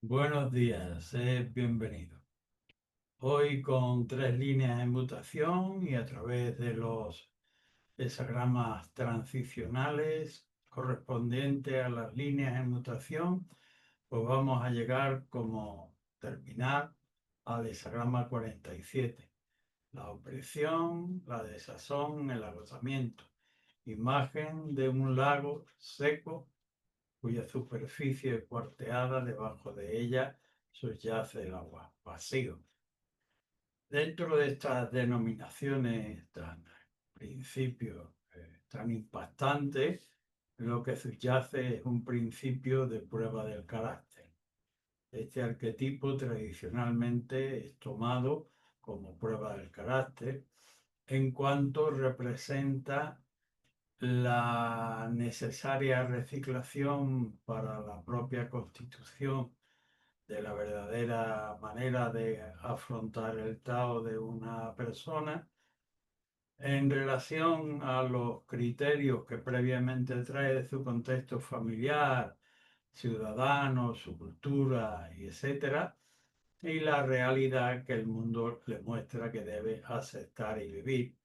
Buenos días, bienvenido. Hoy con tres líneas en mutación y a través de los hexagramas transicionales correspondientes a las líneas en mutación, pues vamos a llegar como terminar al hexagrama 47. La opresión, la desazón, el agotamiento. Imagen de un lago seco cuya superficie cuarteada, debajo de ella subyace el agua, vacío. Dentro de estas denominaciones tan principios tan impactantes, lo que subyace es un principio de prueba del carácter. Este arquetipo tradicionalmente es tomado como prueba del carácter en cuanto representa la necesaria reciclación para la propia constitución de la verdadera manera de afrontar el Tao de una persona en relación a los criterios que previamente trae de su contexto familiar, ciudadano, su cultura y etcétera, y la realidad que el mundo le muestra que debe aceptar y vivir,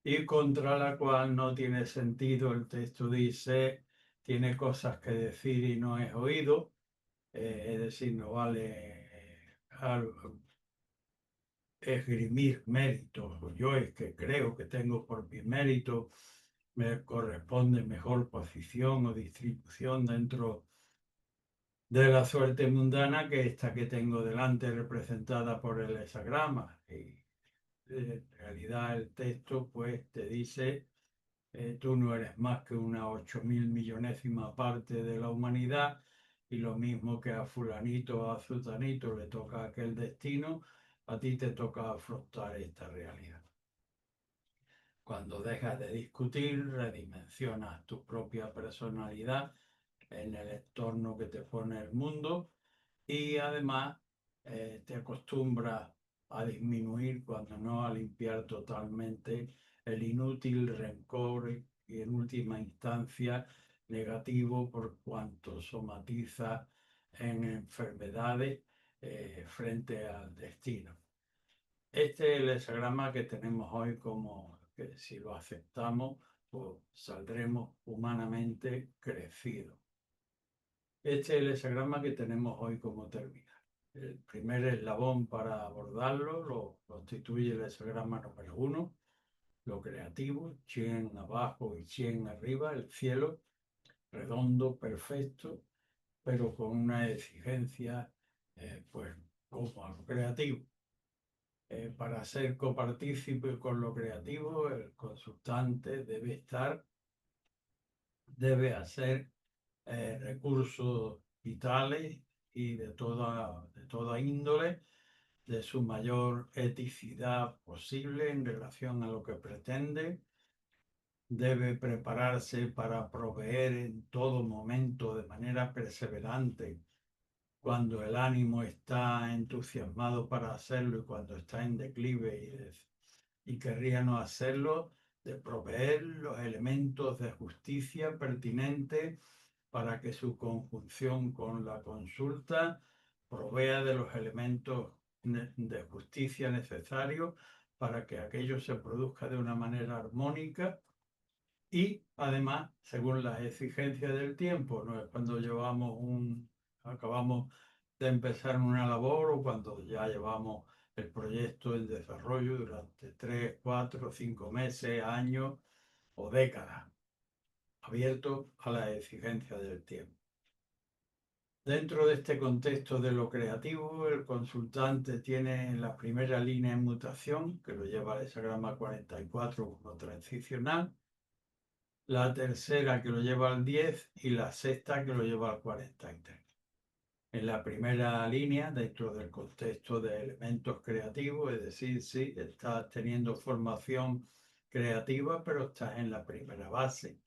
y contra la cual no tiene sentido. El texto dice, tiene cosas que decir y no es oído, es decir, no vale esgrimir méritos. Yo es que creo que tengo por mis méritos, me corresponde mejor posición o distribución dentro de la suerte mundana que esta que tengo delante representada por el hexagrama. Y en realidad el texto pues te dice tú no eres más que una 8.000 millonésima parte de la humanidad, y lo mismo que a fulanito o a zutanito le toca aquel destino, a ti te toca afrontar esta realidad. Cuando dejas de discutir, redimensionas tu propia personalidad en el entorno que te pone el mundo, y además te acostumbras a disminuir, cuando no a limpiar totalmente, el inútil rencor y en última instancia negativo, por cuanto somatiza en enfermedades frente al destino. Este es el hexagrama que tenemos hoy, como que si lo aceptamos, pues saldremos humanamente crecidos. Este es el hexagrama que tenemos hoy como terminal. El primer eslabón para abordarlo lo constituye el hexagrama número 1, lo creativo, Chien abajo y Chien arriba, el cielo, redondo, perfecto, pero con una exigencia, pues, como a lo creativo. Para ser copartícipe con lo creativo, el consultante debe hacer recursos vitales y de toda índole, de su mayor eticidad posible en relación a lo que pretende. Debe prepararse para proveer en todo momento de manera perseverante, cuando el ánimo está entusiasmado para hacerlo y cuando está en declive y querría no hacerlo, de proveer los elementos de justicia pertinentes para que su conjunción con la consulta provea de los elementos de justicia necesarios para que aquello se produzca de una manera armónica y además según las exigencias del tiempo. No es cuando acabamos de empezar una labor o cuando ya llevamos el proyecto en desarrollo durante 3, 4, 5 meses, años o décadas, abierto a las exigencias del tiempo. Dentro de este contexto de lo creativo, el consultante tiene en la primera línea en mutación, que lo lleva al hexagrama 44 como transicional, la tercera que lo lleva al 10 y la sexta que lo lleva al 43. En la primera línea, dentro del contexto de elementos creativos, es decir, sí, estás teniendo formación creativa, pero estás en la primera base,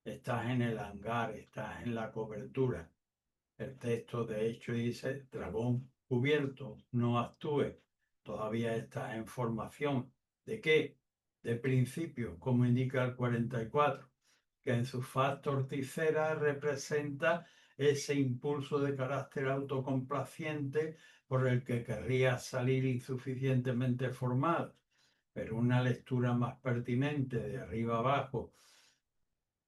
estás en el hangar, estás en la cobertura. El texto, de hecho, dice, dragón cubierto, no actúe. Todavía estás en formación. ¿De qué? De principio, como indica el 44, que en su faz torticera representa ese impulso de carácter autocomplaciente por el que querrías salir insuficientemente formal, pero una lectura más pertinente de arriba abajo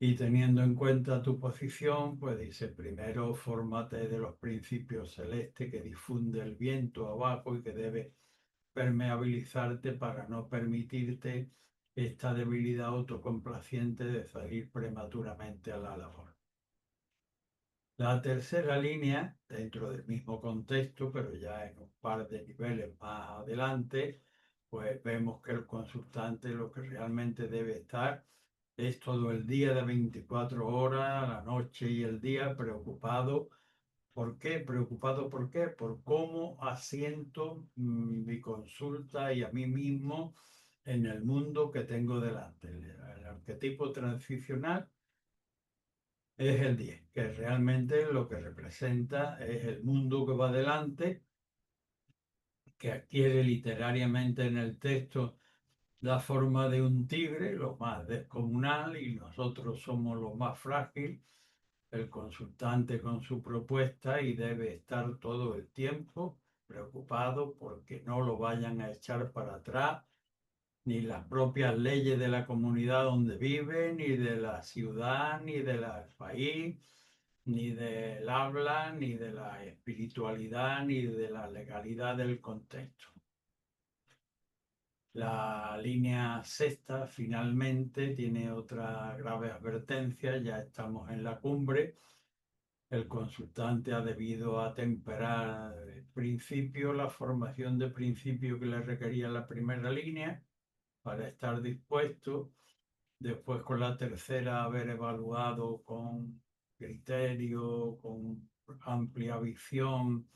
y teniendo en cuenta tu posición, pues dice, primero fórmate de los principios celestes que difunde el viento abajo y que debe permeabilizarte para no permitirte esta debilidad autocomplaciente de salir prematuramente a la labor. La tercera línea, dentro del mismo contexto, pero ya en un par de niveles más adelante, pues vemos que el consultante lo que realmente debe estar es todo el día de 24 horas, la noche y el día preocupado. ¿Por qué? Preocupado, ¿por qué? Por cómo asiento mi consulta y a mí mismo en el mundo que tengo delante. El arquetipo transicional es el 10, que realmente lo que representa es el mundo que va adelante, que adquiere literariamente en el texto la forma de un tigre, lo más descomunal, y nosotros somos lo más frágil, el consultante con su propuesta, y debe estar todo el tiempo preocupado porque no lo vayan a echar para atrás, ni las propias leyes de la comunidad donde vive, ni de la ciudad, ni del país, ni del habla, ni de la espiritualidad, ni de la legalidad del contexto. La línea sexta finalmente tiene otra grave advertencia, ya estamos en la cumbre. El consultante ha debido atemperar el principio, la formación de principio que le requería la primera línea para estar dispuesto. Después con la tercera haber evaluado con criterio, con amplia visión,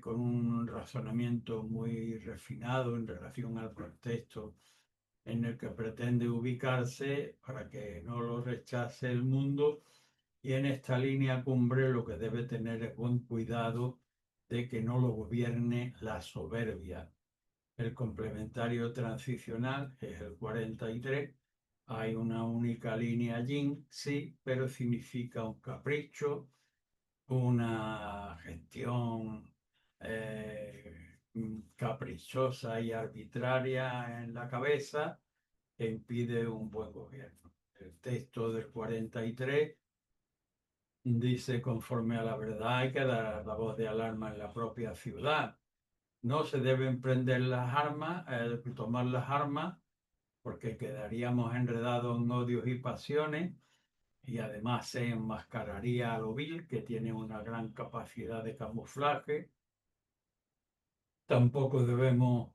con un razonamiento muy refinado en relación al contexto en el que pretende ubicarse para que no lo rechace el mundo. Y en esta línea cumbre lo que debe tener es buen cuidado de que no lo gobierne la soberbia. El complementario transicional es el 43. Hay una única línea yin, sí, pero significa un capricho, una gestión caprichosa y arbitraria en la cabeza que impide un buen gobierno. El texto del 43 dice, conforme a la verdad hay que dar la voz de alarma en la propia ciudad. No se deben prender las armas, tomar las armas, porque quedaríamos enredados en odios y pasiones, y además se enmascararía a lo vil, que tiene una gran capacidad de camuflaje. Tampoco debemos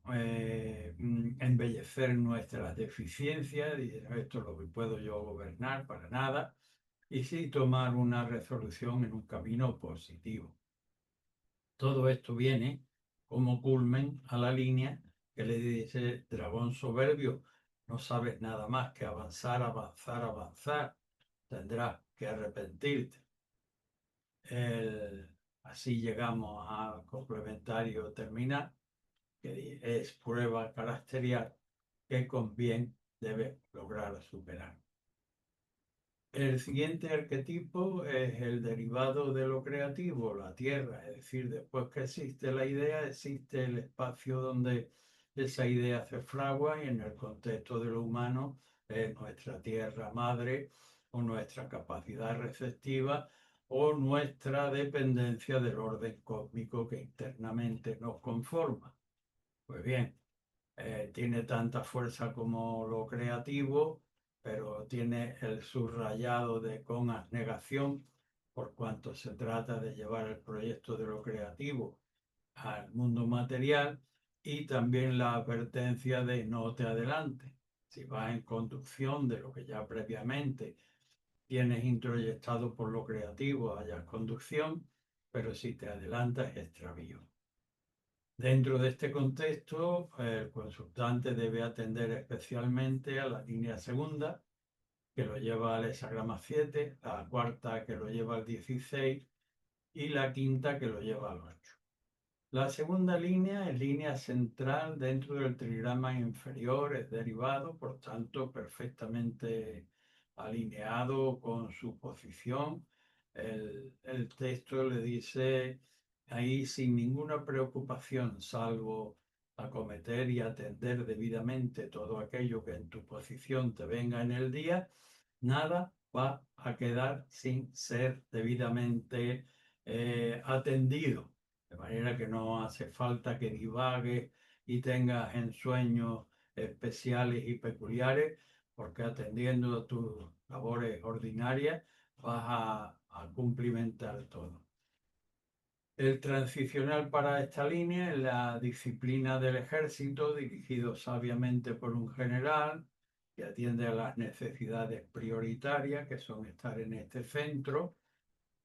embellecer nuestras deficiencias, y esto lo que puedo yo gobernar, para nada, y sí tomar una resolución en un camino positivo. Todo esto viene como culmen a la línea que le dice, dragón soberbio, no sabes nada más que avanzar, avanzar, avanzar, tendrás que arrepentirte. Así llegamos al complementario terminal, que es prueba caracterial que con bien debe lograr superar. El siguiente arquetipo es el derivado de lo creativo, la tierra, es decir, después que existe la idea, existe el espacio donde esa idea se fragua, y en el contexto de lo humano es nuestra tierra madre o nuestra capacidad receptiva o nuestra dependencia del orden cósmico que internamente nos conforma. Pues bien, tiene tanta fuerza como lo creativo, pero tiene el subrayado de con abnegación, por cuanto se trata de llevar el proyecto de lo creativo al mundo material, y también la advertencia de no te adelantes. Si vas en conducción de lo que ya previamente tienes introyectado por lo creativo, hayas conducción, pero si te adelantas, extravío. Dentro de este contexto, el consultante debe atender especialmente a la línea segunda, que lo lleva al hexagrama 7, la cuarta que lo lleva al 16 y la quinta que lo lleva al 8. La segunda línea es línea central dentro del trigrama inferior, es derivado, por tanto, perfectamente alineado con su posición. El el texto le dice ahí sin ninguna preocupación, salvo acometer y atender debidamente todo aquello que en tu posición te venga en el día, nada va a quedar sin ser debidamente atendido. De manera que no hace falta que divagues y tengas ensueños especiales y peculiares, porque atendiendo a tus labores ordinarias vas a cumplimentar todo. El transicional para esta línea es la disciplina del ejército, dirigido sabiamente por un general que atiende a las necesidades prioritarias, que son estar en este centro,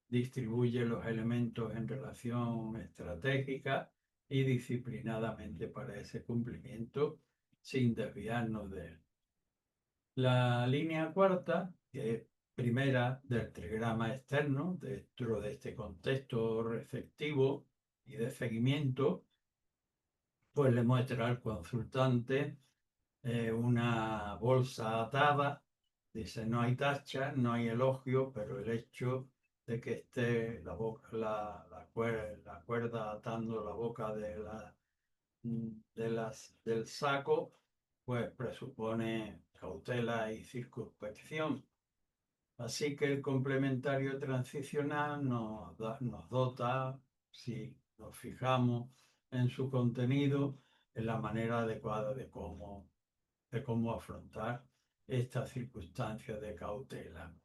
distribuye los elementos en relación estratégica y disciplinadamente para ese cumplimiento, sin desviarnos de él. La línea cuarta, que es primera del trigrama externo, dentro de este contexto receptivo y de seguimiento, pues le muestra al consultante una bolsa atada. Dice, no hay tacha, no hay elogio, pero el hecho de que esté la cuerda atando la boca del saco, pues presupone cautela y circunspección. Así que el complementario transicional nos dota, si nos fijamos en su contenido, en la manera adecuada de cómo afrontar esta circunstancia de cautela.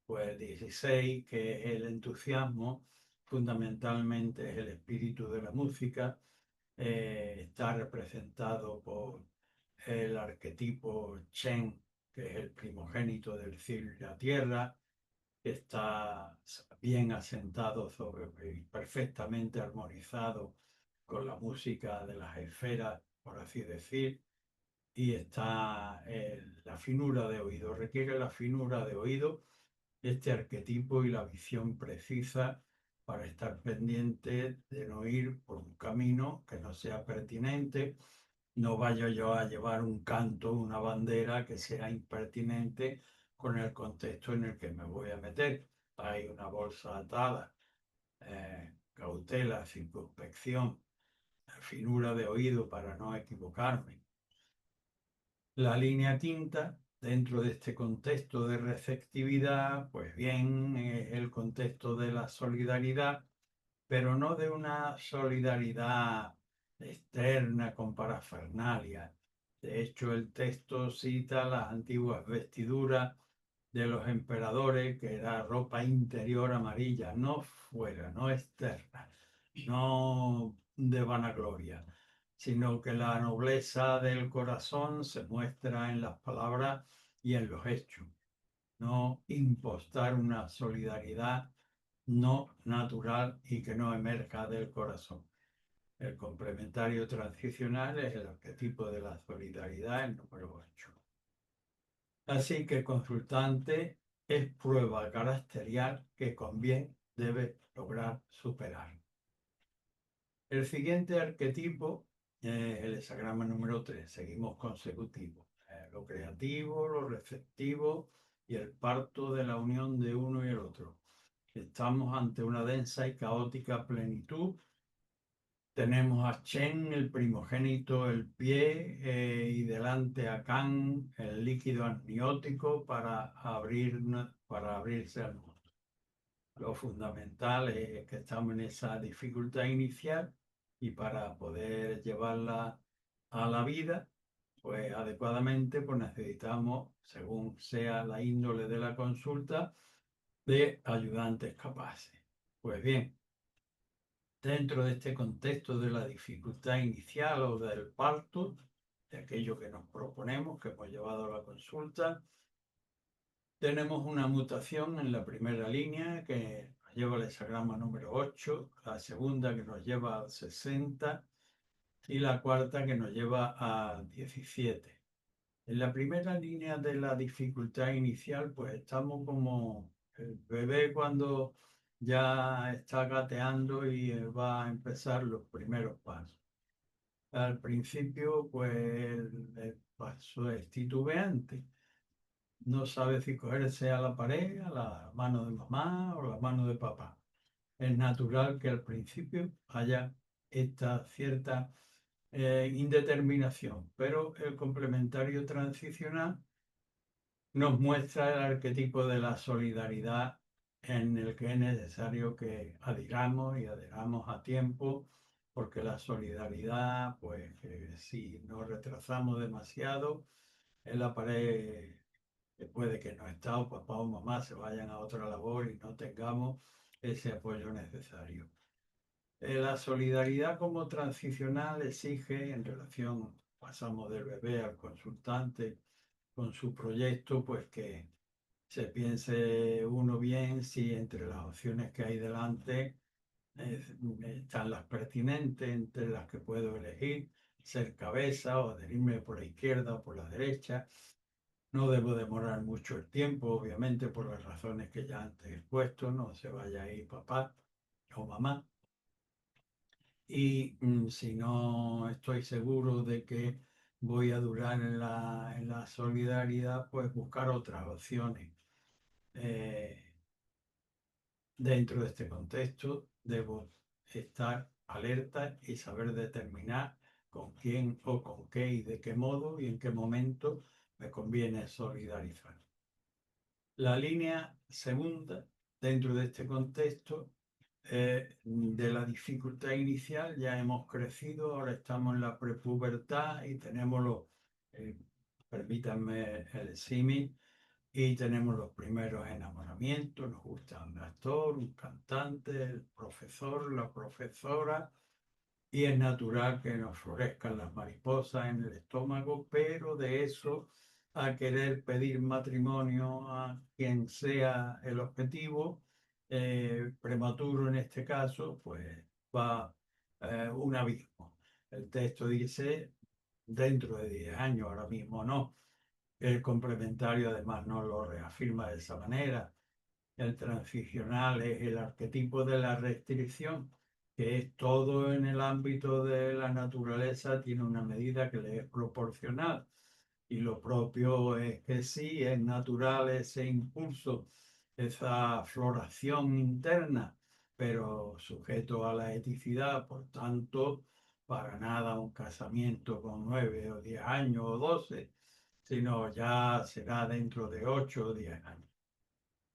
Pues 16, que es el entusiasmo, fundamentalmente es el espíritu de la música, está representado por el arquetipo Chen, que es el primogénito del cielo y la tierra, que está bien asentado y perfectamente armonizado con la música de las esferas, por así decir, y está la finura de oído. Requiere la finura de oído, este arquetipo y la visión precisa para estar pendiente de no ir por un camino que no sea pertinente. No vaya yo a llevar un canto, una bandera que sea impertinente con el contexto en el que me voy a meter. Hay una bolsa atada, cautela, circunspección, finura de oído para no equivocarme. La línea quinta, dentro de este contexto de receptividad, pues bien, es el contexto de la solidaridad, pero no de una solidaridad externa con parafernalia. De hecho, el texto cita las antiguas vestiduras de los emperadores, que era ropa interior amarilla, no fuera, no externa, no de vanagloria, sino que la nobleza del corazón se muestra en las palabras y en los hechos, no impostar una solidaridad no natural y que no emerja del corazón. El complementario transicional es el arquetipo de la solidaridad, el número 8. Así que consultante es prueba caracterial que con bien debe lograr superar. El siguiente arquetipo es el hesagrama número 3. Seguimos consecutivo. Lo creativo, lo receptivo y el parto de la unión de uno y el otro. Estamos ante una densa y caótica plenitud. Tenemos a Chen, el primogénito, el pie, y delante a Kan, el líquido amniótico para abrirse al mundo. Lo fundamental es que estamos en esa dificultad inicial y para poder llevarla a la vida, pues adecuadamente, pues necesitamos, según sea la índole de la consulta, de ayudantes capaces. Pues bien, dentro de este contexto de la dificultad inicial o del parto, de aquello que nos proponemos, que hemos llevado a la consulta, tenemos una mutación en la primera línea que nos lleva al hexagrama número 8, la segunda que nos lleva al 60 y la cuarta que nos lleva al 17. En la primera línea de la dificultad inicial, pues estamos como el bebé cuando ya está gateando y va a empezar los primeros pasos. Al principio, pues el paso es titubeante. No sabe si cogerse a la pared, a la mano de mamá o la mano de papá. es natural que al principio haya esta cierta indeterminación, pero el complementario transicional nos muestra el arquetipo de la solidaridad en el que es necesario que adhiramos a tiempo, porque la solidaridad, pues si nos retrasamos demasiado, en la pared puede que nuestro papá o mamá se vayan a otra labor y no tengamos ese apoyo necesario. La solidaridad como transicional exige en relación, pasamos del bebé al consultante con su proyecto, pues que se piense uno bien si entre las opciones que hay delante están las pertinentes, entre las que puedo elegir, ser cabeza o adherirme por la izquierda o por la derecha. No debo demorar mucho el tiempo, obviamente, por las razones que ya antes he expuesto, no se vaya a ir papá o mamá. Y si no estoy seguro de que voy a durar en la solidaridad, pues buscar otras opciones. Eh, Dentro de este contexto, debo estar alerta y saber determinar con quién o con qué y de qué modo y en qué momento me conviene solidarizar. La línea segunda, dentro de este contexto, de la dificultad inicial, ya hemos crecido, ahora estamos en la prepubertad y tenemos permítanme el símil, y tenemos los primeros enamoramientos, nos gusta un actor, un cantante, el profesor, la profesora, y es natural que nos florezcan las mariposas en el estómago, pero de eso a querer pedir matrimonio a quien sea el objetivo, prematuro en este caso, pues va un abismo. El texto dice, dentro de 10 años, ahora mismo no. El complementario además no lo reafirma de esa manera. El transicional es el arquetipo de la restricción, que es todo en el ámbito de la naturaleza, tiene una medida que le es proporcional. Y lo propio es que sí, es natural ese impulso, esa floración interna, pero sujeto a la eticidad, por tanto, para nada un casamiento con 9 o 10 años o 12, sino ya será dentro de 8 o 10 años.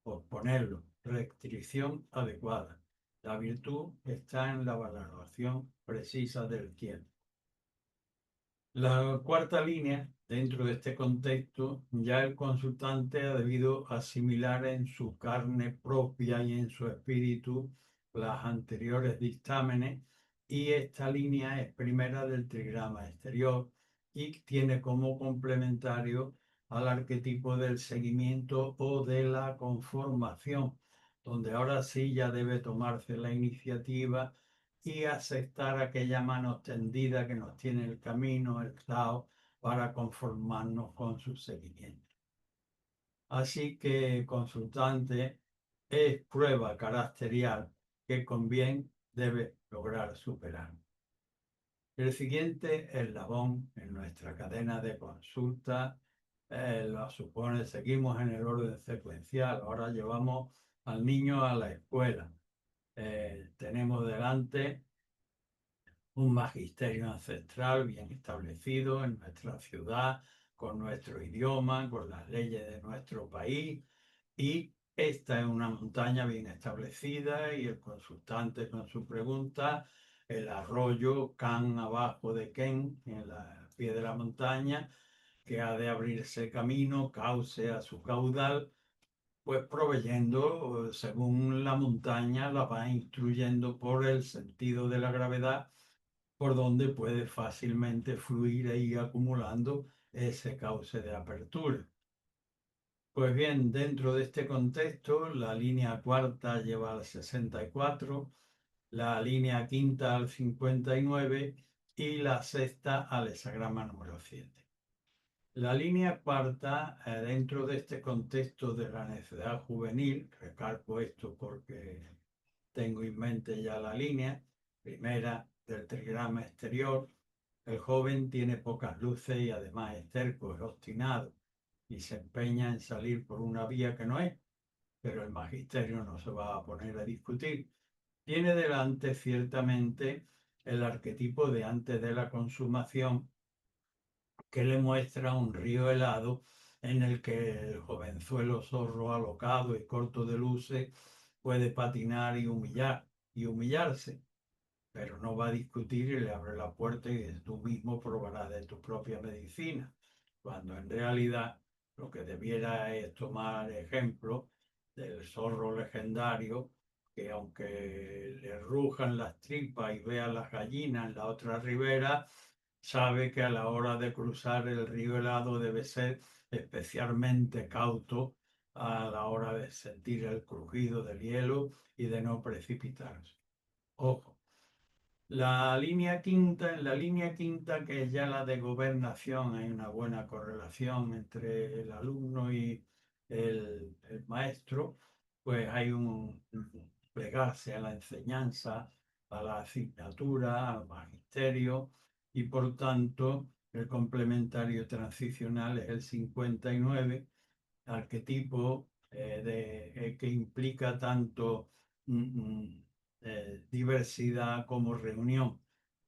Por ponerlo, restricción adecuada. La virtud está en la valoración precisa del tiempo. La cuarta línea, dentro de este contexto, ya el consultante ha debido asimilar en su carne propia y en su espíritu las anteriores dictámenes, y esta línea es primera del trigrama exterior y tiene como complementario al arquetipo del seguimiento o de la conformación, donde ahora sí ya debe tomarse la iniciativa y aceptar aquella mano tendida que nos tiene el camino, el Tao, para conformarnos con su seguimiento. Así que consultante es prueba caracterial que con bien debe lograr superar. El siguiente eslabón en nuestra cadena de consulta lo supone, seguimos en el orden secuencial, ahora llevamos al niño a la escuela. Tenemos delante un magisterio ancestral bien establecido en nuestra ciudad, con nuestro idioma, con las leyes de nuestro país, y esta es una montaña bien establecida y el consultante con su pregunta, el arroyo Can abajo de Ken, en el pie de la montaña, que ha de abrirse camino, cauce a su caudal, pues proveyendo, según la montaña, la va instruyendo por el sentido de la gravedad, por donde puede fácilmente fluir e ir acumulando ese cauce de apertura. Pues bien, dentro de este contexto, la línea cuarta lleva al 64, la línea quinta al 59 y la sexta al hexagrama número 7. La línea cuarta, dentro de este contexto de la necedad juvenil, recalco esto porque tengo en mente ya la línea primera del trigrama exterior, el joven tiene pocas luces y además es terco, es obstinado y se empeña en salir por una vía que no es, pero el magisterio no se va a poner a discutir. tiene delante ciertamente el arquetipo de antes de la consumación, que le muestra un río helado en el que el jovenzuelo zorro alocado y corto de luces puede patinar y humillarse, pero no va a discutir y le abre la puerta y tú mismo probarás de tu propia medicina, cuando en realidad lo que debiera es tomar ejemplo del zorro legendario, que aunque le rujan las tripas y vea las gallinas en la otra ribera, sabe que a la hora de cruzar el río helado debe ser especialmente cauto a la hora de sentir el crujido del hielo y de no precipitarse. Ojo, en la línea quinta, que es ya la de gobernación, hay una buena correlación entre el alumno y el maestro, pues hay un plegarse a la enseñanza, a la asignatura, al magisterio, y por tanto el complementario transicional es el 59, arquetipo que implica tanto mm, diversidad como reunión.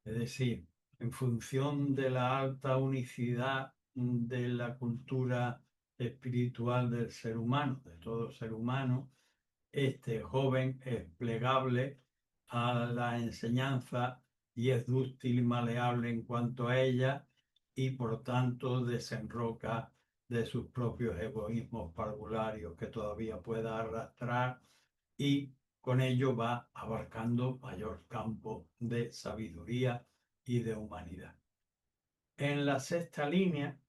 Es decir, en función de la alta unicidad de la cultura espiritual del ser humano, de todo ser humano, este joven es plegable a la enseñanza y es dúctil y maleable en cuanto a ella, y por tanto desenroca de sus propios egoísmos parvularios que todavía pueda arrastrar, y con ello va abarcando mayor campo de sabiduría y de humanidad. En la sexta línea,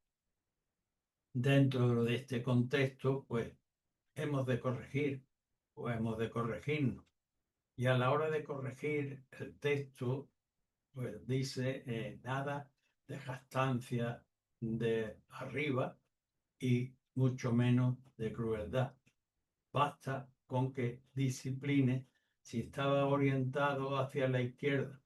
dentro de este contexto, pues hemos de corregir o hemos de corregirnos. Y a la hora de corregir el texto, pues dice nada de jactancia de arriba y mucho menos de crueldad. Basta con que discipline. Si estaba orientado hacia la izquierda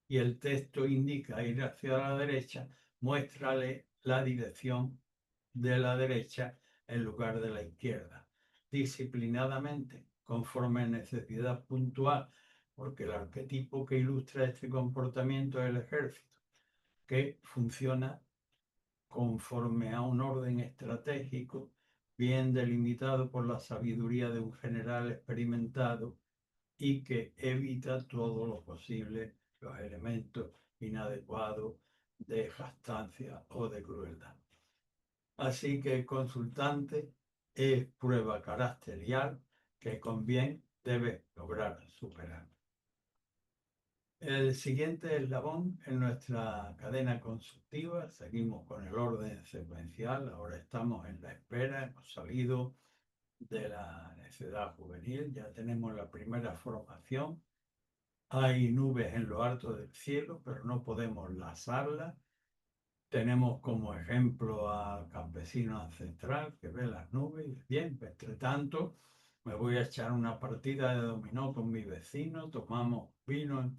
y el texto indica ir hacia la derecha, muéstrale la dirección de la derecha en lugar de la izquierda. Disciplinadamente, conforme a necesidad puntual, porque el arquetipo que ilustra este comportamiento es el ejército, que funciona conforme a un orden estratégico bien delimitado por la sabiduría de un general experimentado, y que evita todo lo posible los elementos inadecuados de jactancia o de crueldad. Así que el consultante es prueba caracterial que con bien debe lograr superar. El siguiente eslabón en nuestra cadena consultiva, seguimos con el orden secuencial, ahora estamos en la espera, hemos salido de la necedad juvenil, ya tenemos la primera formación. Hay nubes en lo alto del cielo, pero no podemos lazarlas. Tenemos como ejemplo al campesino ancestral que ve las nubes y bien, entre tanto me voy a echar una partida de dominó con mi vecino, tomamos vino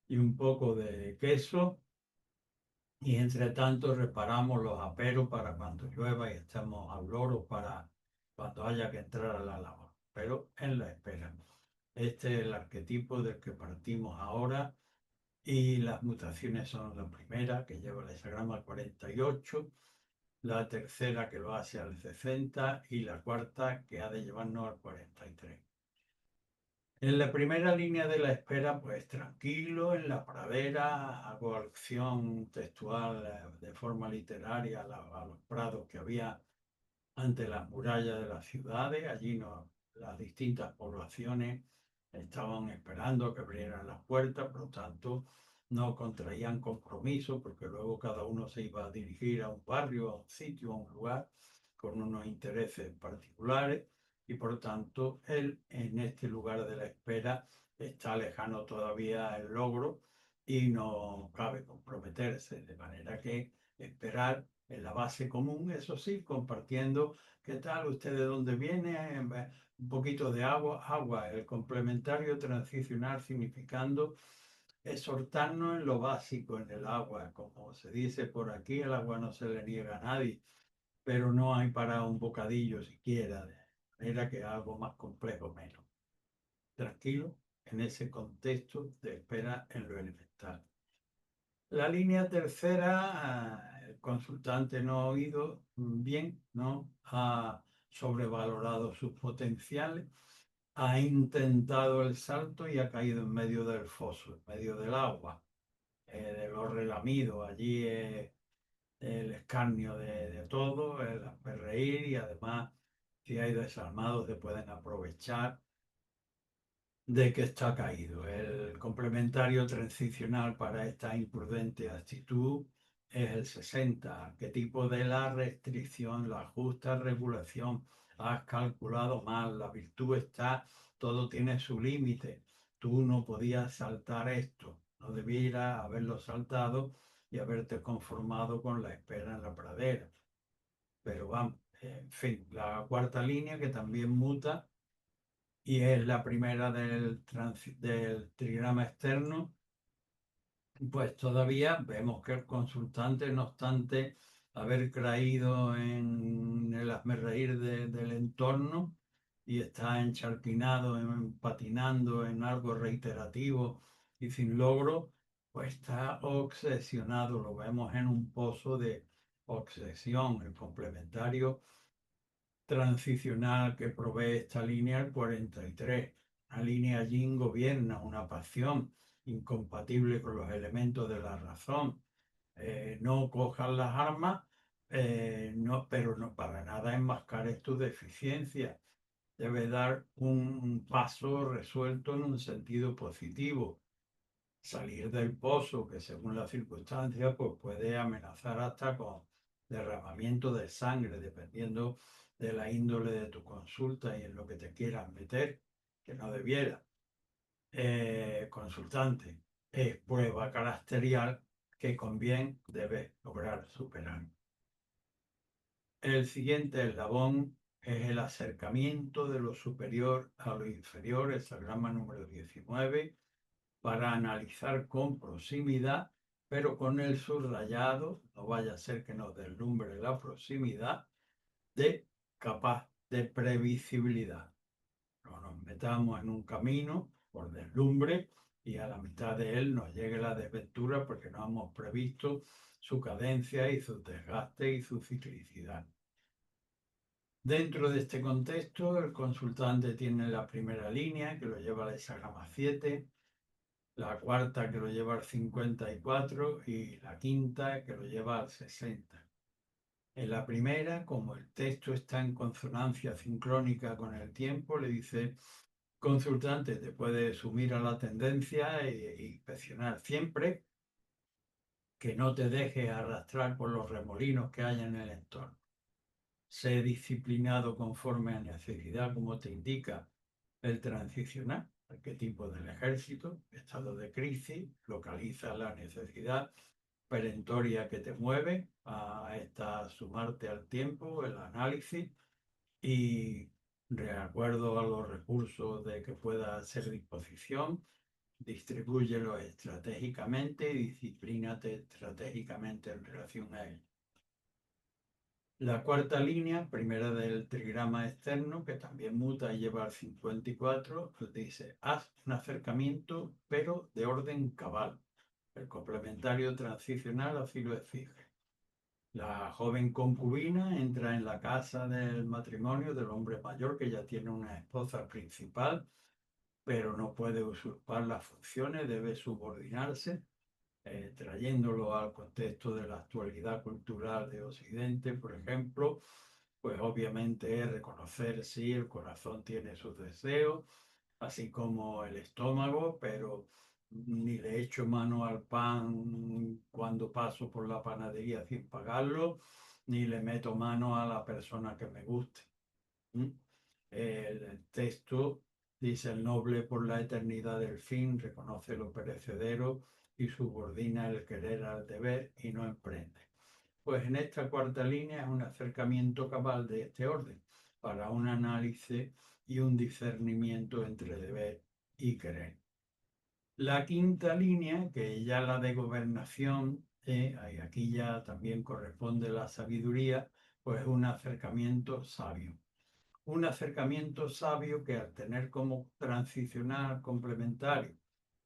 y un poco de queso, y entre tanto reparamos los aperos para cuando llueva y estemos al loro para cuando haya que entrar a la labor, pero en la espera. Este es el arquetipo del que partimos ahora, y las mutaciones son la primera, que lleva el hexagrama 48, la tercera que lo hace al 60 y la cuarta que ha de llevarnos al 43. En la primera línea de la espera, pues tranquilo, en la pradera, hago alusión textual de forma literaria a los prados que había ante las murallas de las ciudades. Allí las distintas poblaciones estaban esperando que abrieran las puertas, por lo tanto no contraían compromiso, porque luego cada uno se iba a dirigir a un barrio, a un sitio, a un lugar, con unos intereses particulares, y por tanto él en este lugar de la espera está lejano todavía el logro y no cabe comprometerse, de manera que esperar en la base común, eso sí, compartiendo qué tal, usted de dónde viene, un poquito de agua, el complementario transicional significando exhortarnos en lo básico, en el agua. Como se dice por aquí, el agua no se le niega a nadie, pero no hay para un bocadillo siquiera, de manera que algo más complejo menos. Tranquilo, en ese contexto de espera en lo elemental. La línea tercera, el consultante no ha oído bien, ¿no? Ha sobrevalorado sus potenciales, ha intentado el salto y ha caído en medio del foso, en medio del agua, de los relamidos. Allí el escarnio de todo, el reír y además si hay desarmados se pueden aprovechar de que está caído. El complementario transicional para esta imprudente actitud es el 60, arquetipo de la restricción, la justa regulación. Has calculado mal, la virtud está, todo tiene su límite. Tú no podías saltar esto, no debieras haberlo saltado y haberte conformado con la espera en la pradera. Pero vamos, en fin, la cuarta línea que también muta y es la primera del trigrama externo, pues todavía vemos que el consultante, no obstante haber caído en el hazmerreír del entorno y está encharquinado, patinando en algo reiterativo y sin logro, pues está obsesionado, lo vemos en un pozo de obsesión, el complementario transicional que provee esta línea el 43. Una línea yin gobierna una pasión incompatible con los elementos de la razón. No cojas las armas, no, pero no para nada enmascares tu deficiencia. Debe dar un paso resuelto en un sentido positivo. Salir del pozo, que según las circunstancias, pues puede amenazar hasta con derramamiento de sangre, dependiendo de la índole de tu consulta y en lo que te quieras meter, que no debiera. Consultante, es prueba caracterial que con bien debes lograr superar. El siguiente eslabón es el acercamiento de lo superior a lo inferior, el diagrama número 19, para analizar con proximidad, pero con el subrayado, no vaya a ser que nos deslumbre la proximidad, de capaz de previsibilidad. No nos metamos en un camino por deslumbre y a la mitad de él nos llegue la desventura porque no hemos previsto su cadencia y su desgaste y su ciclicidad. Dentro de este contexto, el consultante tiene la primera línea que lo lleva al hexagrama 7, la cuarta que lo lleva al 54 y la quinta que lo lleva al 60. En la primera, como el texto está en consonancia sincrónica con el tiempo, le dice, consultante, te puedes sumir a la tendencia e inspeccionar siempre que no te dejes arrastrar por los remolinos que hay en el entorno. Sé disciplinado conforme a necesidad, como te indica el transicional, arquetipo del ejército, estado de crisis, localiza la necesidad perentoria que te mueve a sumarte al tiempo, el análisis y de acuerdo a los recursos de que pueda hacer disposición, distribúyelo estratégicamente y disciplínate estratégicamente en relación a él. La cuarta línea, primera del trigrama externo, que también muta y lleva al 54, dice, haz un acercamiento, pero de orden cabal. El complementario transicional así lo exige. La joven concubina entra en la casa del matrimonio del hombre mayor que ya tiene una esposa principal, pero no puede usurpar las funciones, debe subordinarse trayéndolo al contexto de la actualidad cultural de Occidente, por ejemplo, pues obviamente es reconocer si el corazón tiene sus deseos, así como el estómago, pero ni le echo mano al pan cuando paso por la panadería sin pagarlo, ni le meto mano a la persona que me guste. ¿Mm? El texto dice el noble por la eternidad del fin, reconoce lo perecedero y subordina el querer al deber y no emprende. Pues en esta cuarta línea es un acercamiento cabal de este orden para un análisis y un discernimiento entre deber y querer. La quinta línea, que ya la de gobernación, y aquí ya también corresponde la sabiduría, pues es un acercamiento sabio. un acercamiento sabio que al tener como transicional complementario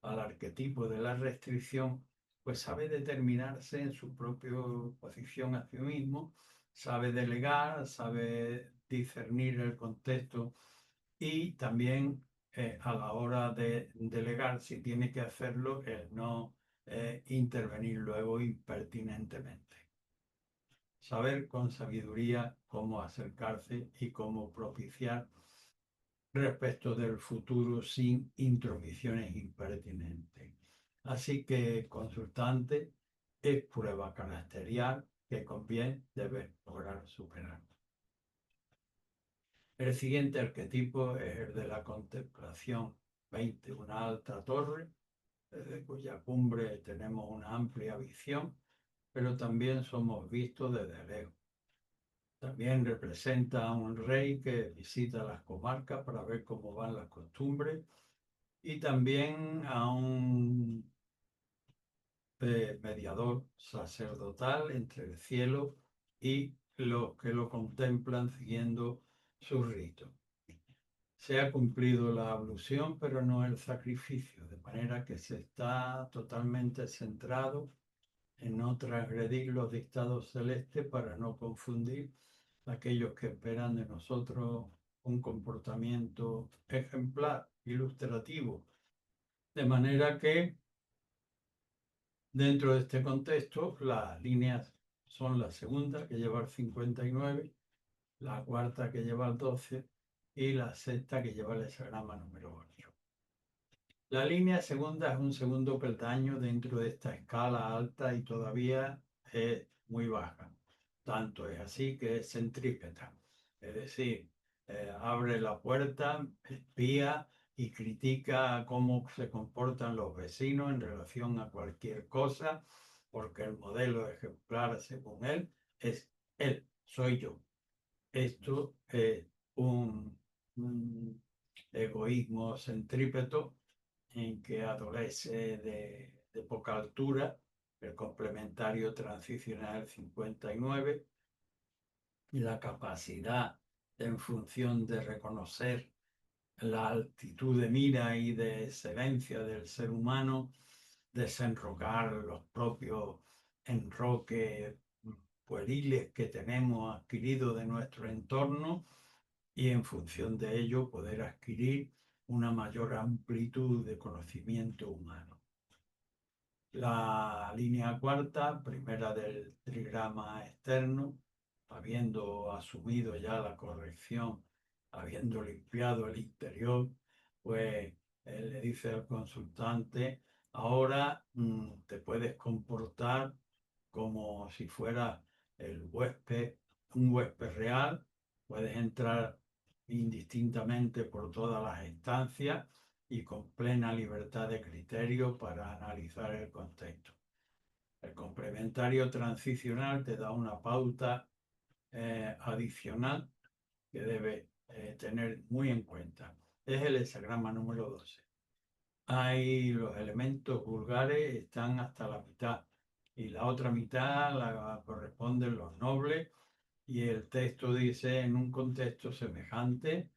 al arquetipo de la restricción, pues sabe determinarse en su propia posición a sí mismo, sabe delegar, sabe discernir el contexto y también a la hora de delegar, si tiene que hacerlo, el no intervenir luego impertinentemente. Saber con sabiduría cómo acercarse y cómo propiciar respecto del futuro sin intromisiones impertinentes. Así que consultante es prueba caracterial que conviene debe lograr superar. El siguiente arquetipo es el de la contemplación 20, una alta torre, desde cuya cumbre tenemos una amplia visión, pero también somos vistos desde lejos. También representa a un rey que visita las comarcas para ver cómo van las costumbres y también a un mediador sacerdotal entre el cielo y los que lo contemplan siguiendo sus ritos. Se ha cumplido la ablución, pero no el sacrificio, de manera que se está totalmente centrado en no transgredir los dictados celestes para no confundir a aquellos que esperan de nosotros un comportamiento ejemplar, ilustrativo. De manera que dentro de este contexto, las líneas son la segunda, que lleva el 59, la cuarta, que lleva el 12, y la sexta, que lleva el hexagrama número 8. La línea segunda es un segundo peldaño dentro de esta escala alta y todavía es muy baja. Tanto es así que es centrípeta, es decir, abre la puerta, espía y critica cómo se comportan los vecinos en relación a cualquier cosa, porque el modelo ejemplar, según es él, soy yo. Esto es un egoísmo centrípeto en que adolece de poca altura, el complementario transicional 59, y la capacidad en función de reconocer la altitud de mira y de excelencia del ser humano, desenrocar los propios enroques pueriles que tenemos adquiridos de nuestro entorno y en función de ello poder adquirir una mayor amplitud de conocimiento humano. La línea cuarta, primera del trigrama externo, habiendo asumido ya la corrección, habiendo limpiado el interior, pues le dice al consultante, ahora te puedes comportar como si fuera el huésped, un huésped real, puedes entrar indistintamente por todas las estancias y con plena libertad de criterio para analizar el contexto. El complementario transicional te da una pauta adicional que debe tener muy en cuenta. Es el hexagrama número 12. Hay los elementos vulgares, están hasta la mitad y la otra mitad la corresponden los nobles y el texto dice en un contexto semejante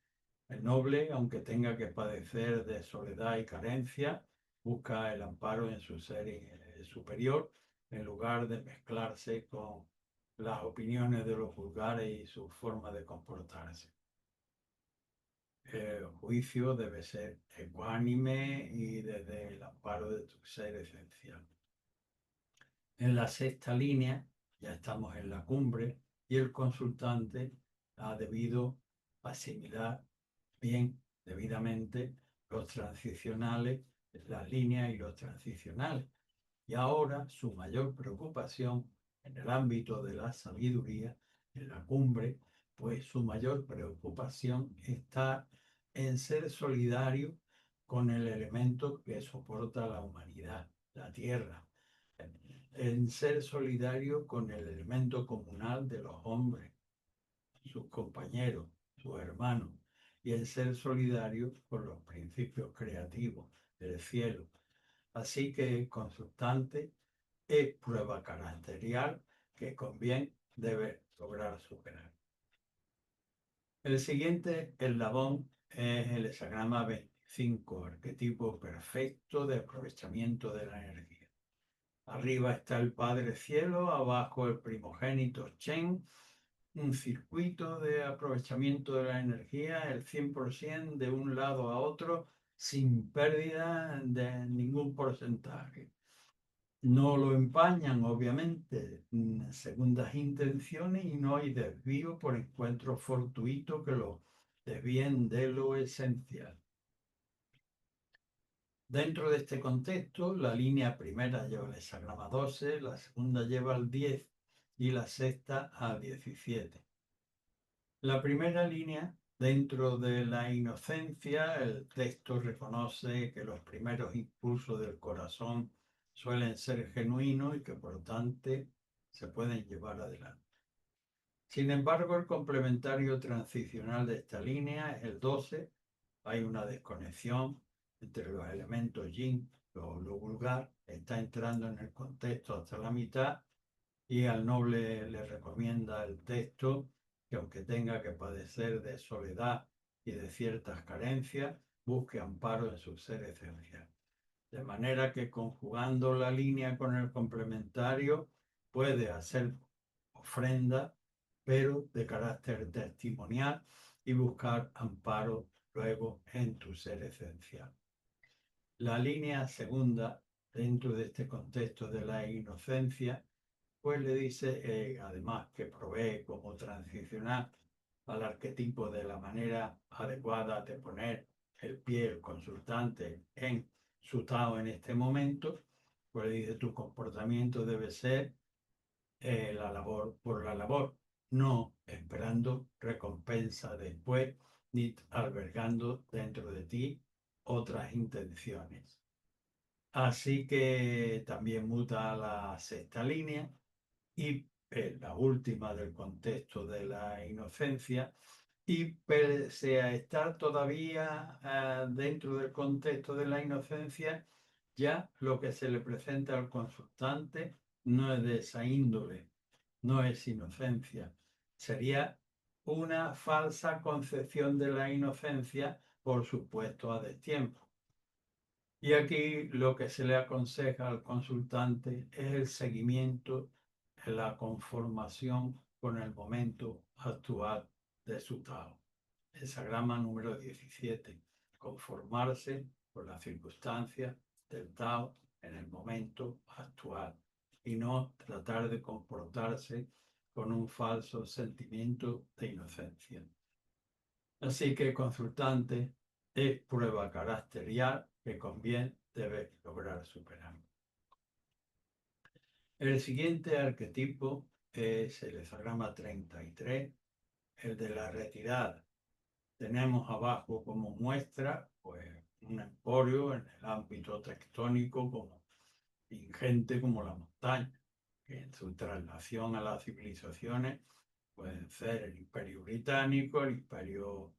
el noble, aunque tenga que padecer de soledad y carencia, busca el amparo en su ser superior en lugar de mezclarse con las opiniones de los vulgares y su forma de comportarse. El juicio debe ser ecuánime y desde el amparo de tu ser esencial. En la sexta línea, ya estamos en la cumbre, y el consultante ha debido asimilar bien, debidamente, los transicionales, las líneas y los transicionales. Y ahora su mayor preocupación en el ámbito de la sabiduría, en la cumbre, pues su mayor preocupación está en ser solidario con el elemento que soporta la humanidad, la tierra, en ser solidario con el elemento comunal de los hombres, sus compañeros, sus hermanos, y en ser solidario con los principios creativos del cielo. Así que el consultante es prueba caracterial que conviene debe lograr superar. El siguiente eslabón es el hexagrama 25, arquetipo perfecto de aprovechamiento de la energía. Arriba está el Padre Cielo, abajo el primogénito Chen, un circuito de aprovechamiento de la energía, el 100% de un lado a otro, sin pérdida de ningún porcentaje. No lo empañan, obviamente, segundas intenciones y no hay desvío por encuentros fortuitos que lo desvíen de lo esencial. Dentro de este contexto, la línea primera lleva el hexagrama 12, la segunda lleva el 10 y la sexta al 17. La primera línea, dentro de la inocencia, el texto reconoce que los primeros impulsos del corazón suelen ser genuinos y que por lo tanto se pueden llevar adelante. Sin embargo, el complementario transicional de esta línea es el 12. Hay una desconexión entre los elementos yin, lo vulgar, está entrando en el contexto hasta la mitad y al noble le recomienda el texto que aunque tenga que padecer de soledad y de ciertas carencias, busque amparo en su ser esencial. De manera que conjugando la línea con el complementario puede hacer ofrenda, pero de carácter testimonial y buscar amparo luego en tu ser esencial. La línea segunda, dentro de este contexto de la inocencia, pues le dice además que provee cómo transicionar al arquetipo de la manera adecuada de poner el pie, el consultante, en su Tao en este momento, pues le dice tu comportamiento debe ser la labor por la labor, no esperando recompensa después, ni albergando dentro de ti otras intenciones. Así que también muta la sexta línea y la última del contexto de la inocencia, y pese a estar todavía dentro del contexto de la inocencia, ya lo que se le presenta al consultante no es de esa índole, no es inocencia, sería una falsa concepción de la inocencia, por supuesto a destiempo. Y aquí lo que se le aconseja al consultante es el seguimiento, la conformación con el momento actual de su Tao. Hexagrama número 17. Conformarse con las circunstancias del Tao en el momento actual y no tratar de comportarse con un falso sentimiento de inocencia. Así que consultante es prueba caracterial que conviene debe lograr superar. El siguiente arquetipo es el hexagrama 33, el de la retirada. Tenemos abajo como muestra pues, un emporio en el ámbito tectónico como ingente como la montaña, que en su traslación a las civilizaciones pueden ser el Imperio Británico, el Imperio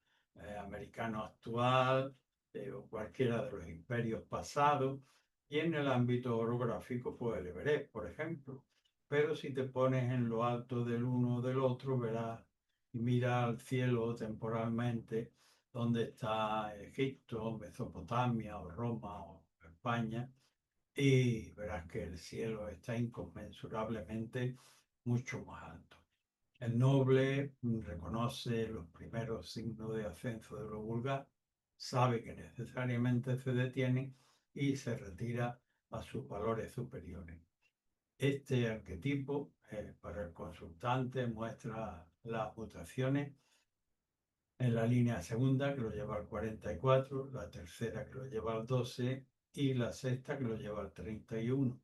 Americano actual, o cualquiera de los imperios pasados, y en el ámbito orográfico, pues el Everest, por ejemplo. Pero si te pones en lo alto del uno o del otro, verás y mira al cielo temporalmente donde está Egipto, Mesopotamia o Roma o España, y verás que el cielo está inconmensurablemente mucho más alto. El noble reconoce los primeros signos de ascenso de lo vulgar, sabe que necesariamente se detiene y se retira a sus valores superiores. Este arquetipo para el consultante muestra las mutaciones en la línea segunda que lo lleva al 44, la tercera que lo lleva al 12 y la sexta que lo lleva al 31.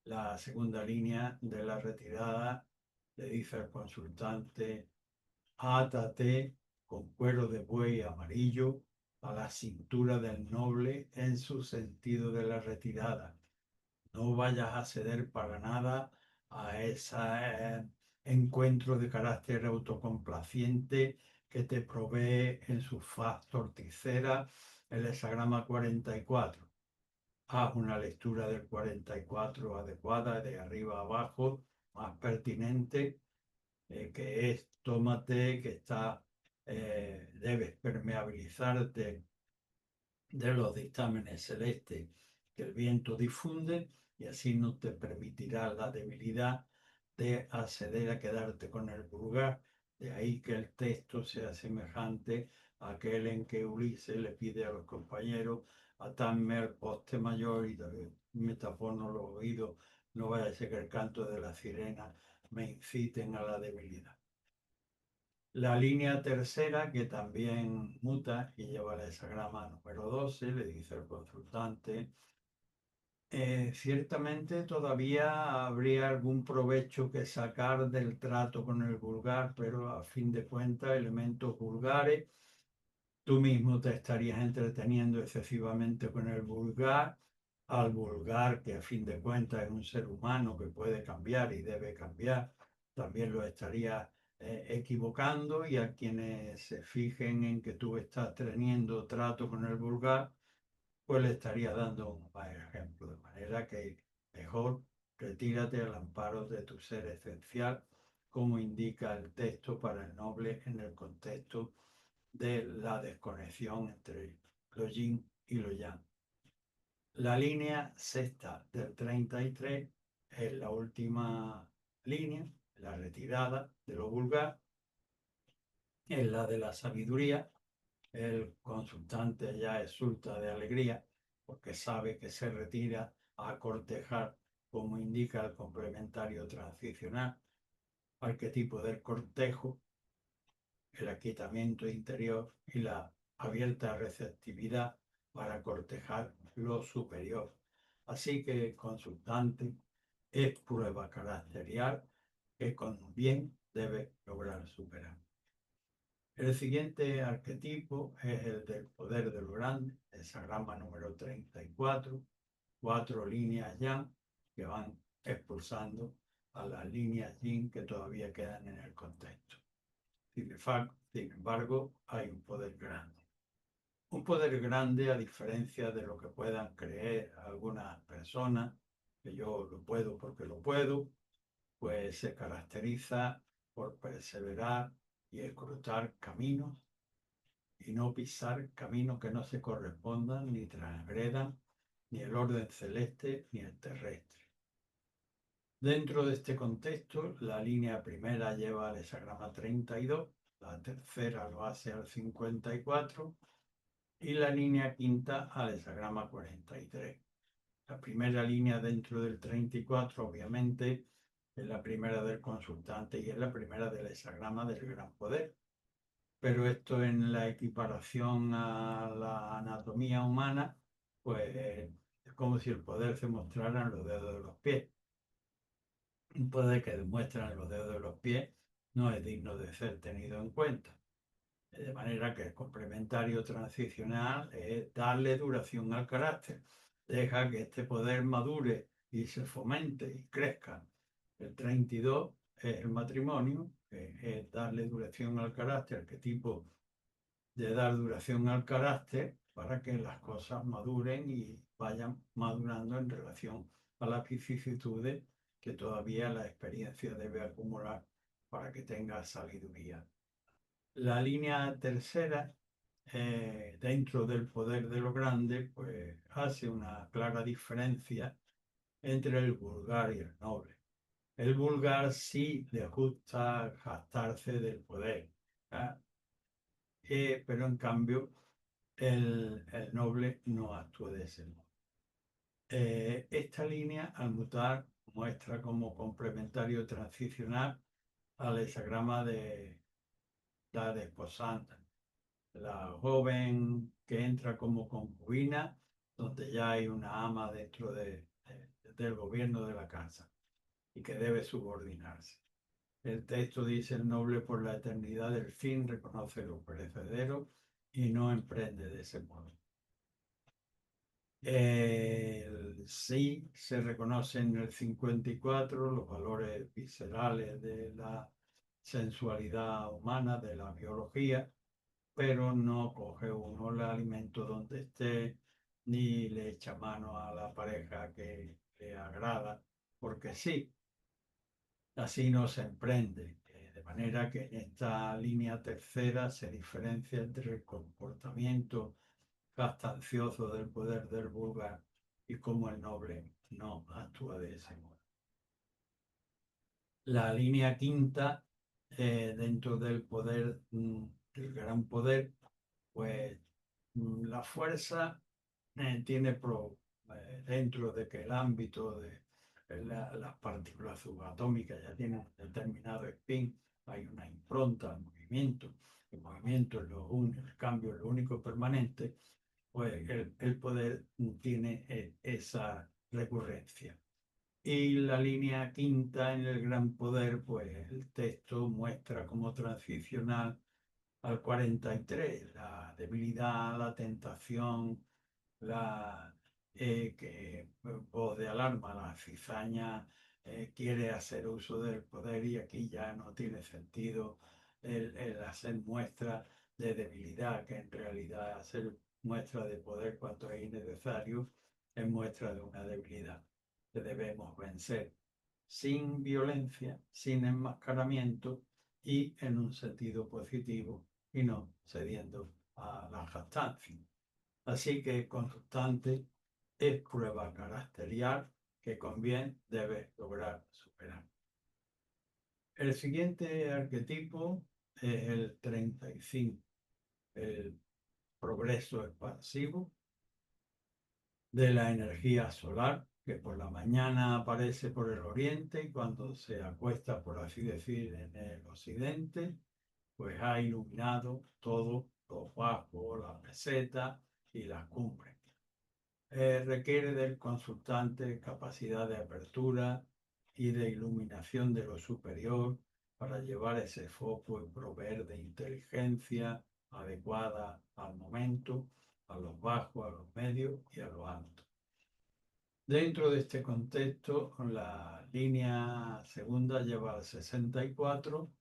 La segunda línea de la retirada le dice al consultante: átate con cuero de buey amarillo a la cintura del noble en su sentido de la retirada. No vayas a ceder para nada a ese encuentro de carácter autocomplaciente que te provee en su faz torticera el hexagrama 44. Haz una lectura del 44 adecuada, de arriba a abajo, más pertinente, que es tómate que está debes permeabilizarte de los dictámenes celestes que el viento difunde y así no te permitirá la debilidad de acceder a quedarte con el vulgar. De ahí que el texto sea semejante a aquel en que Ulises le pide a los compañeros atadme al poste mayor y me tapono los oídos, no vaya a ser que el canto de la sirena me inciten a la debilidad. La línea tercera, que también muta y lleva el hexagrama número 12, le dice el consultante, ciertamente todavía habría algún provecho que sacar del trato con el vulgar, pero a fin de cuentas, elementos vulgares, tú mismo te estarías entreteniendo excesivamente con el vulgar, al vulgar, que a fin de cuentas es un ser humano que puede cambiar y debe cambiar, también lo estarías equivocando, y a quienes se fijen en que tú estás teniendo trato con el vulgar, pues le estaría dando un mal ejemplo, de manera que mejor retírate al amparo de tu ser esencial, como indica el texto para el noble en el contexto de la desconexión entre lo yin y lo yang. La línea sexta del 33 es la última línea, la retirada de lo vulgar, es la de la sabiduría. El consultante ya exulta de alegría porque sabe que se retira a cortejar, como indica el complementario transicional, arquetipo del cortejo, el aquietamiento interior y la abierta receptividad para cortejar lo superior. Así que el consultante es prueba caracterial que con bien debe lograr superar. El siguiente arquetipo es el del poder de lo grande, el hexagrama número 34, cuatro líneas yang que van expulsando a las líneas yin que todavía quedan en el contexto. Sin embargo, hay un poder grande. Un poder grande, a diferencia de lo que puedan creer algunas personas, que yo lo puedo porque lo puedo, pues se caracteriza por perseverar y escrutar caminos y no pisar caminos que no se correspondan ni transgredan ni el orden celeste ni el terrestre. Dentro de este contexto, la línea primera lleva al hexagrama 32, la tercera lo hace al 54 y la línea quinta al hexagrama 43. La primera línea dentro del 34, obviamente, es la primera del consultante y es la primera del hexagrama del gran poder. Pero esto en la equiparación a la anatomía humana, pues es como si el poder se mostrara en los dedos de los pies. Un poder que demuestra en los dedos de los pies no es digno de ser tenido en cuenta. De manera que el complementario transicional es darle duración al carácter. Deja que este poder madure y se fomente y crezca. El 32 es el matrimonio, que es darle duración al carácter, arquetipo de dar duración al carácter para que las cosas maduren y vayan madurando en relación a las vicisitudes que todavía la experiencia debe acumular para que tenga sabiduría. La línea tercera, dentro del poder de lo grande, pues hace una clara diferencia entre el vulgar y el noble. El vulgar sí le gusta jactarse del poder, pero en cambio el noble no actúa de ese modo. Esta línea, al mutar, muestra como complementario transicional al hexagrama de la desposanta, la joven que entra como concubina, donde ya hay una ama dentro del gobierno de la casa y que debe subordinarse. El texto dice: el noble por la eternidad del fin reconoce lo perecedero y no emprende de ese modo. Sí se reconoce en el 54 los valores viscerales de la sensualidad humana, de la biología, pero no coge uno el alimento donde esté, ni le echa mano a la pareja que le agrada, porque sí, así no se emprende. De manera que en esta línea tercera se diferencia entre el comportamiento jactancioso del poder del vulgar y cómo el noble no actúa de ese modo. La línea quinta, dentro del poder, del gran poder, pues la fuerza tiene dentro de que el ámbito de las partículas subatómicas ya tienen un determinado spin, hay una impronta al movimiento, el movimiento es el cambio es lo único permanente, pues el poder tiene esa recurrencia. Y la línea quinta en el gran poder, pues el texto muestra como transicional al 43, la debilidad, la tentación, la voz de alarma, la cizaña quiere hacer uso del poder y aquí ya no tiene sentido el hacer muestra de debilidad, que en realidad hacer muestra de poder cuando es innecesario es muestra de una debilidad que debemos vencer sin violencia, sin enmascaramiento y en un sentido positivo y no cediendo a la jactancia. Así que constante es prueba caracterial que con bien debe lograr superar. El siguiente arquetipo es el 35, el progreso expansivo de la energía solar, que por la mañana aparece por el oriente y cuando se acuesta, por así decir, en el occidente, pues ha iluminado todo, los bajos, la meseta y las cumbres. Requiere del consultante capacidad de apertura y de iluminación de lo superior para llevar ese foco y proveer de inteligencia adecuada al momento, a los bajos, a los medios y a los altos. Dentro de este contexto, la línea segunda lleva al 64,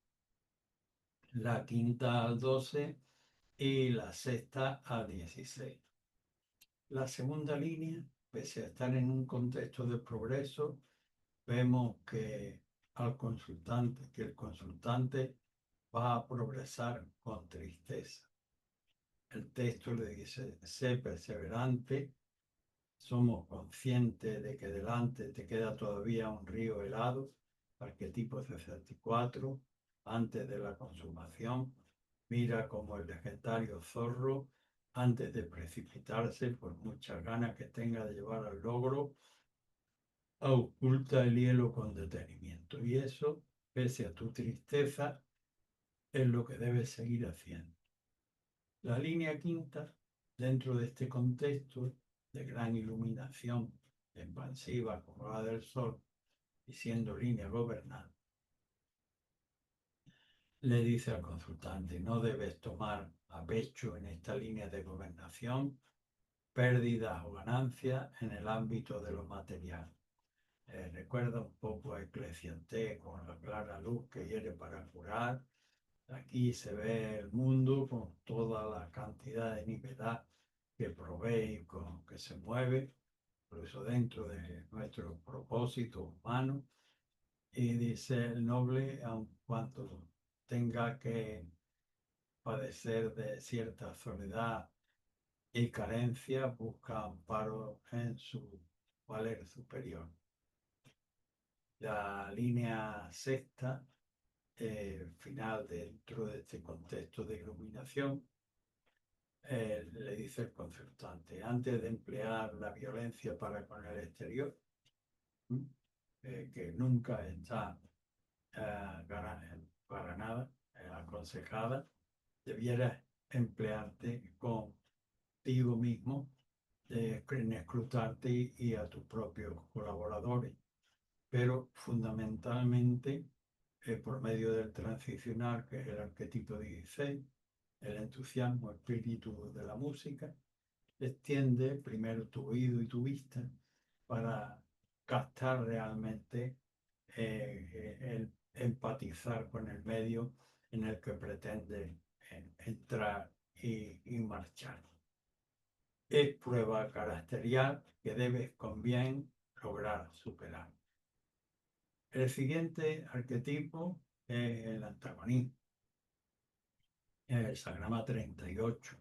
la quinta al 12 y la sexta al 16. La segunda línea, pese a estar en un contexto de progreso, vemos que el consultante va a progresar con tristeza. El texto le dice, sé perseverante, somos conscientes de que delante te queda todavía un río helado, arquetipo 64, antes de la consumación, mira como el legendario zorro, antes de precipitarse, por muchas ganas que tenga de llevar al logro, oculta el hielo con detenimiento. Y eso, pese a tu tristeza, es lo que debes seguir haciendo. La línea quinta, dentro de este contexto de gran iluminación expansiva como la del Sol, y siendo línea gobernada, le dice al consultante, no debes tomar a pecho en esta línea de gobernación pérdidas o ganancias en el ámbito de lo material. Recuerda un poco a Eclesiastés con la clara luz que hiere para curar. Aquí se ve el mundo con toda la cantidad de nivedad que provee y con que se mueve, incluso dentro de nuestro propósito humano. Y dice el noble, aun cuanto tenga que padecer de cierta soledad y carencia, busca amparo en su valer superior. La línea sexta, final dentro de este contexto de iluminación, le dice el concertante, antes de emplear la violencia para con el exterior, que nunca está para nada aconsejada, debieras emplearte contigo mismo, en escrutarte y a tus propios colaboradores, pero fundamentalmente por medio del transicional, que es el arquetipo 16, el entusiasmo, espíritu de la música, extiende primero tu oído y tu vista para captar realmente el empatizar con el medio en el que pretende entrar y marchar. Es prueba caracterial que debes con bien lograr superar. El siguiente arquetipo es el antagonismo, es el sagrama 38.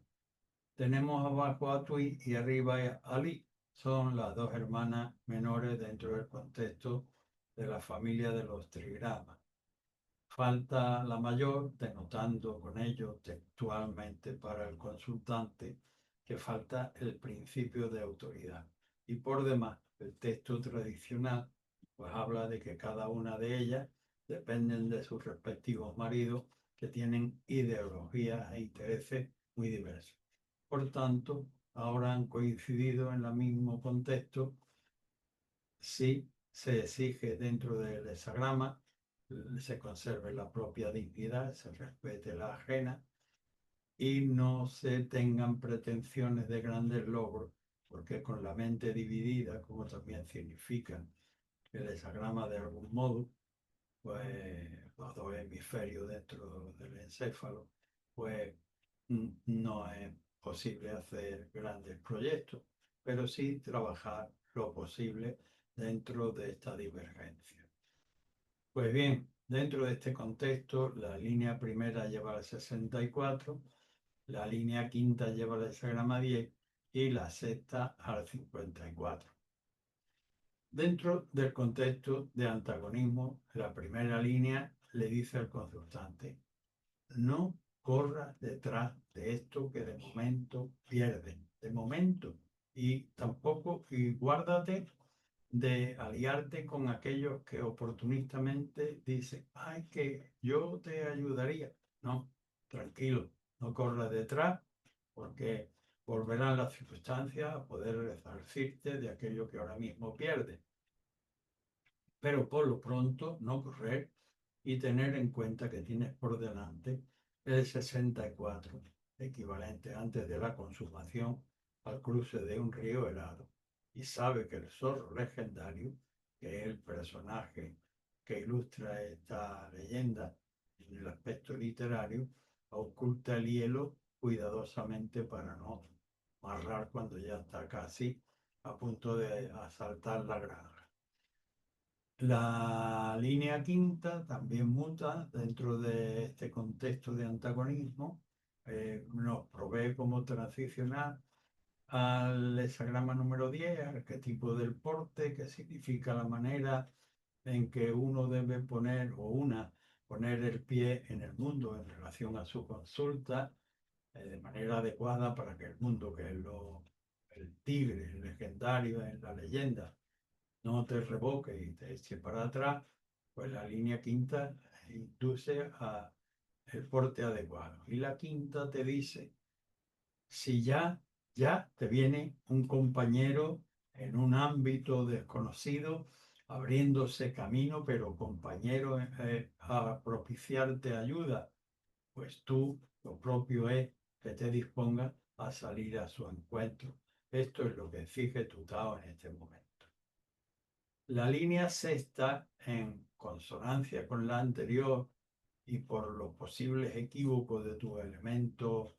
Tenemos abajo a Tui y arriba a Ali. Son las dos hermanas menores dentro del contexto de la familia de los trigramas. Falta la mayor, denotando con ello textualmente para el consultante que falta el principio de autoridad. Y por demás, el texto tradicional pues habla de que cada una de ellas dependen de sus respectivos maridos que tienen ideologías e intereses muy diversos. Por tanto, ahora han coincidido en el mismo contexto si se exige dentro del hexagrama se conserve la propia dignidad, se respete la ajena y no se tengan pretensiones de grandes logros, porque con la mente dividida, como también significa el hexagrama de algún modo, pues los dos hemisferios dentro del encéfalo, pues no es posible hacer grandes proyectos, pero sí trabajar lo posible dentro de esta divergencia. Pues bien, dentro de este contexto, la línea primera lleva al 64, la línea quinta lleva al hexagrama 10 y la sexta al 54. Dentro del contexto de antagonismo, la primera línea le dice al consultante, no corras detrás de esto que de momento pierden, de momento, y tampoco, y guárdate de aliarte con aquellos que oportunistamente dicen, ay, que yo te ayudaría. No, tranquilo, no corras detrás, porque volverán las circunstancias a poder resarcirte de aquello que ahora mismo pierdes. Pero por lo pronto, no correr y tener en cuenta que tienes por delante el 64, equivalente antes de la consumación al cruce de un río helado, y sabe que el zorro legendario, que es el personaje que ilustra esta leyenda en el aspecto literario, oculta el hielo cuidadosamente para no amarrar cuando ya está casi a punto de asaltar la granja. La línea quinta también muta dentro de este contexto de antagonismo, nos provee como transicionar al hexagrama número 10, arquetipo del porte, que significa la manera en que uno debe poner o una poner el pie en el mundo en relación a su consulta, de manera adecuada para que el mundo, que es el tigre el legendario en la leyenda, no te revoque y te eche para atrás, pues la línea quinta induce a el porte adecuado. Y la quinta te dice, si ya te viene un compañero en un ámbito desconocido, abriéndose camino, pero compañero a propiciarte ayuda, pues tú lo propio es que te dispongas a salir a su encuentro. Esto es lo que exige tu Tao en este momento. La línea sexta, en consonancia con la anterior y por los posibles equívocos de tus elementos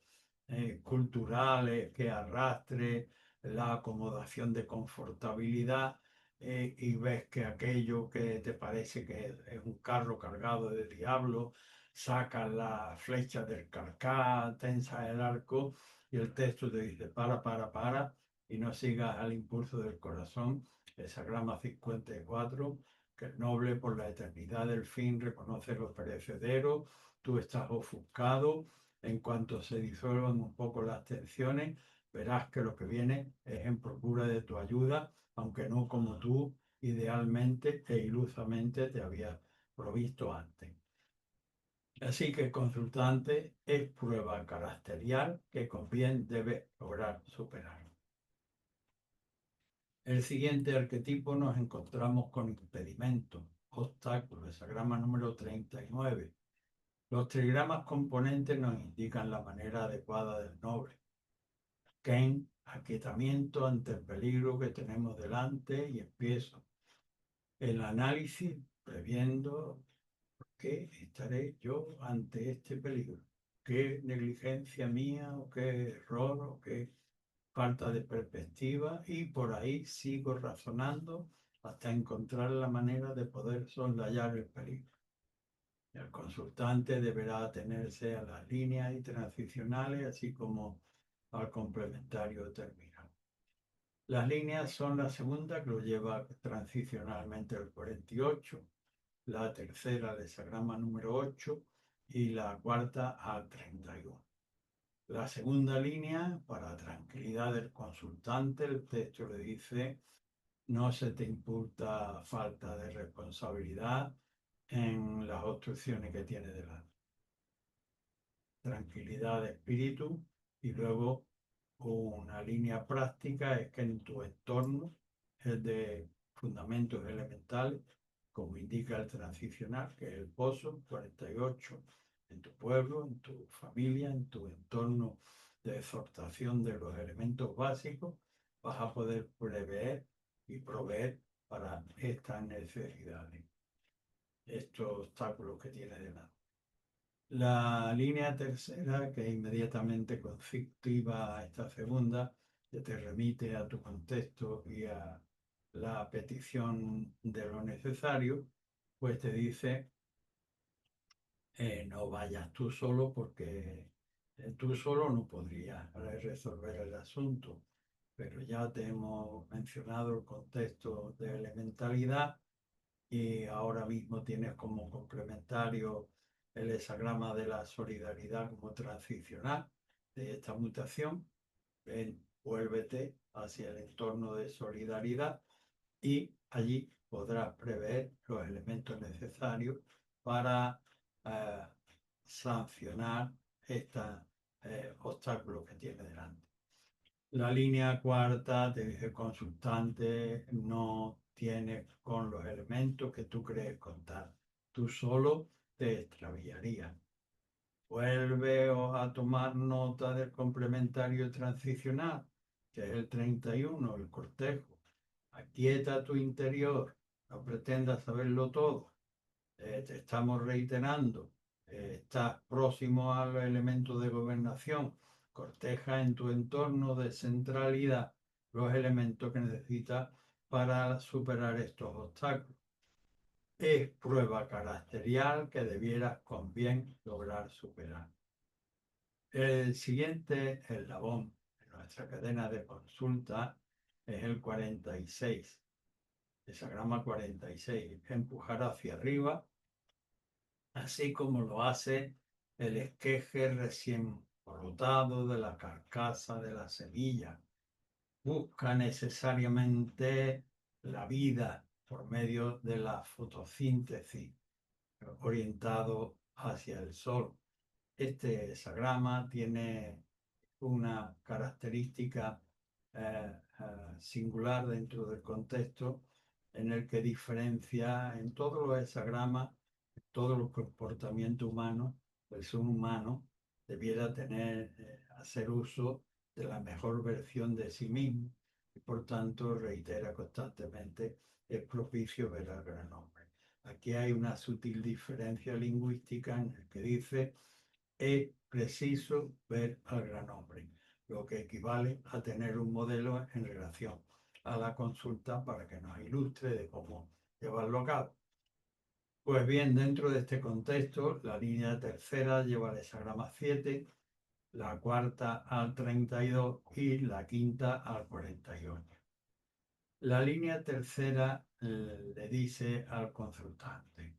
culturales que arrastre la acomodación de confortabilidad, y ves que aquello que te parece que es un carro cargado de diablo, sacas la flecha del carcaj, tensas el arco y el texto te dice para y no sigas al impulso del corazón. Esa grama 54, que el noble por la eternidad del fin reconoce lo perecedero, tú estás ofuscado, en cuanto se disuelvan un poco las tensiones, verás que lo que viene es en procura de tu ayuda, aunque no como tú idealmente e ilusamente te había provisto antes. Así que el consultante es prueba caracterial que con bien debe lograr superar. El siguiente arquetipo nos encontramos con impedimentos, obstáculos, hexagrama número 39. Los trigramas componentes nos indican la manera adecuada del noble. Ken, aquietamiento ante el peligro que tenemos delante, y empiezo el análisis previendo qué estaré yo ante este peligro. ¿Qué negligencia mía o qué error o qué falta de perspectiva? Y por ahí sigo razonando hasta encontrar la manera de poder soslayar el peligro. El consultante deberá atenerse a las líneas y transicionales, así como al complementario terminal. Las líneas son la segunda, que lo lleva transicionalmente el 48, la tercera al hexagrama número 8 y la cuarta al 31. La segunda línea, para tranquilidad del consultante, el texto le dice: no se te imputa falta de responsabilidad en las obstrucciones que tiene delante. Tranquilidad de espíritu. Y luego una línea práctica es que en tu entorno es de fundamentos elementales, como indica el transicional, que es el pozo 48, en tu pueblo, en tu familia, en tu entorno de exhortación de los elementos básicos, vas a poder prever y proveer para estas necesidades, estos obstáculos que tiene delante. La línea tercera, que es inmediatamente conflictiva a esta segunda, que te remite a tu contexto y a la petición de lo necesario, pues te dice: no vayas tú solo, porque tú solo no podrías resolver el asunto. Pero ya te hemos mencionado el contexto de elementalidad y ahora mismo tienes como complementario el hexagrama de la solidaridad como transicional de esta mutación. Ven, vuélvete hacia el entorno de solidaridad y allí podrás prever los elementos necesarios para eh, sancionar estos obstáculos que tiene delante. La línea cuarta te dice: consultante, no tienes con los elementos que tú crees contar. Tú solo te extraviarías. Vuelve a tomar nota del complementario transicional, que es el 31, el cortejo. Aquieta tu interior, no pretendas saberlo todo. Te estamos reiterando, estás próximo a los elementos de gobernación. Corteja en tu entorno de centralidad los elementos que necesitas para superar estos obstáculos. Es prueba caracterial que debieras con bien lograr superar. El siguiente eslabón en nuestra cadena de consulta es el 46, hexagrama 46, empujar hacia arriba, así como lo hace el esqueje recién brotado de la carcasa de la semilla. Busca necesariamente la vida por medio de la fotosíntesis, orientado hacia el sol. Este hexagrama tiene una característica singular dentro del contexto, en el que diferencia en todos los hexagramas, todos los comportamientos humanos. El ser humano debiera hacer uso de la mejor versión de sí mismo y por tanto reitera constantemente: es propicio ver al gran hombre. Aquí hay una sutil diferencia lingüística en el que dice: es preciso ver al gran hombre, lo que equivale a tener un modelo en relación a la consulta para que nos ilustre de cómo llevarlo a cabo. Pues bien, dentro de este contexto, la línea tercera lleva el hexagrama 7, la cuarta al 32 y la quinta al 48. La línea tercera le dice al consultante,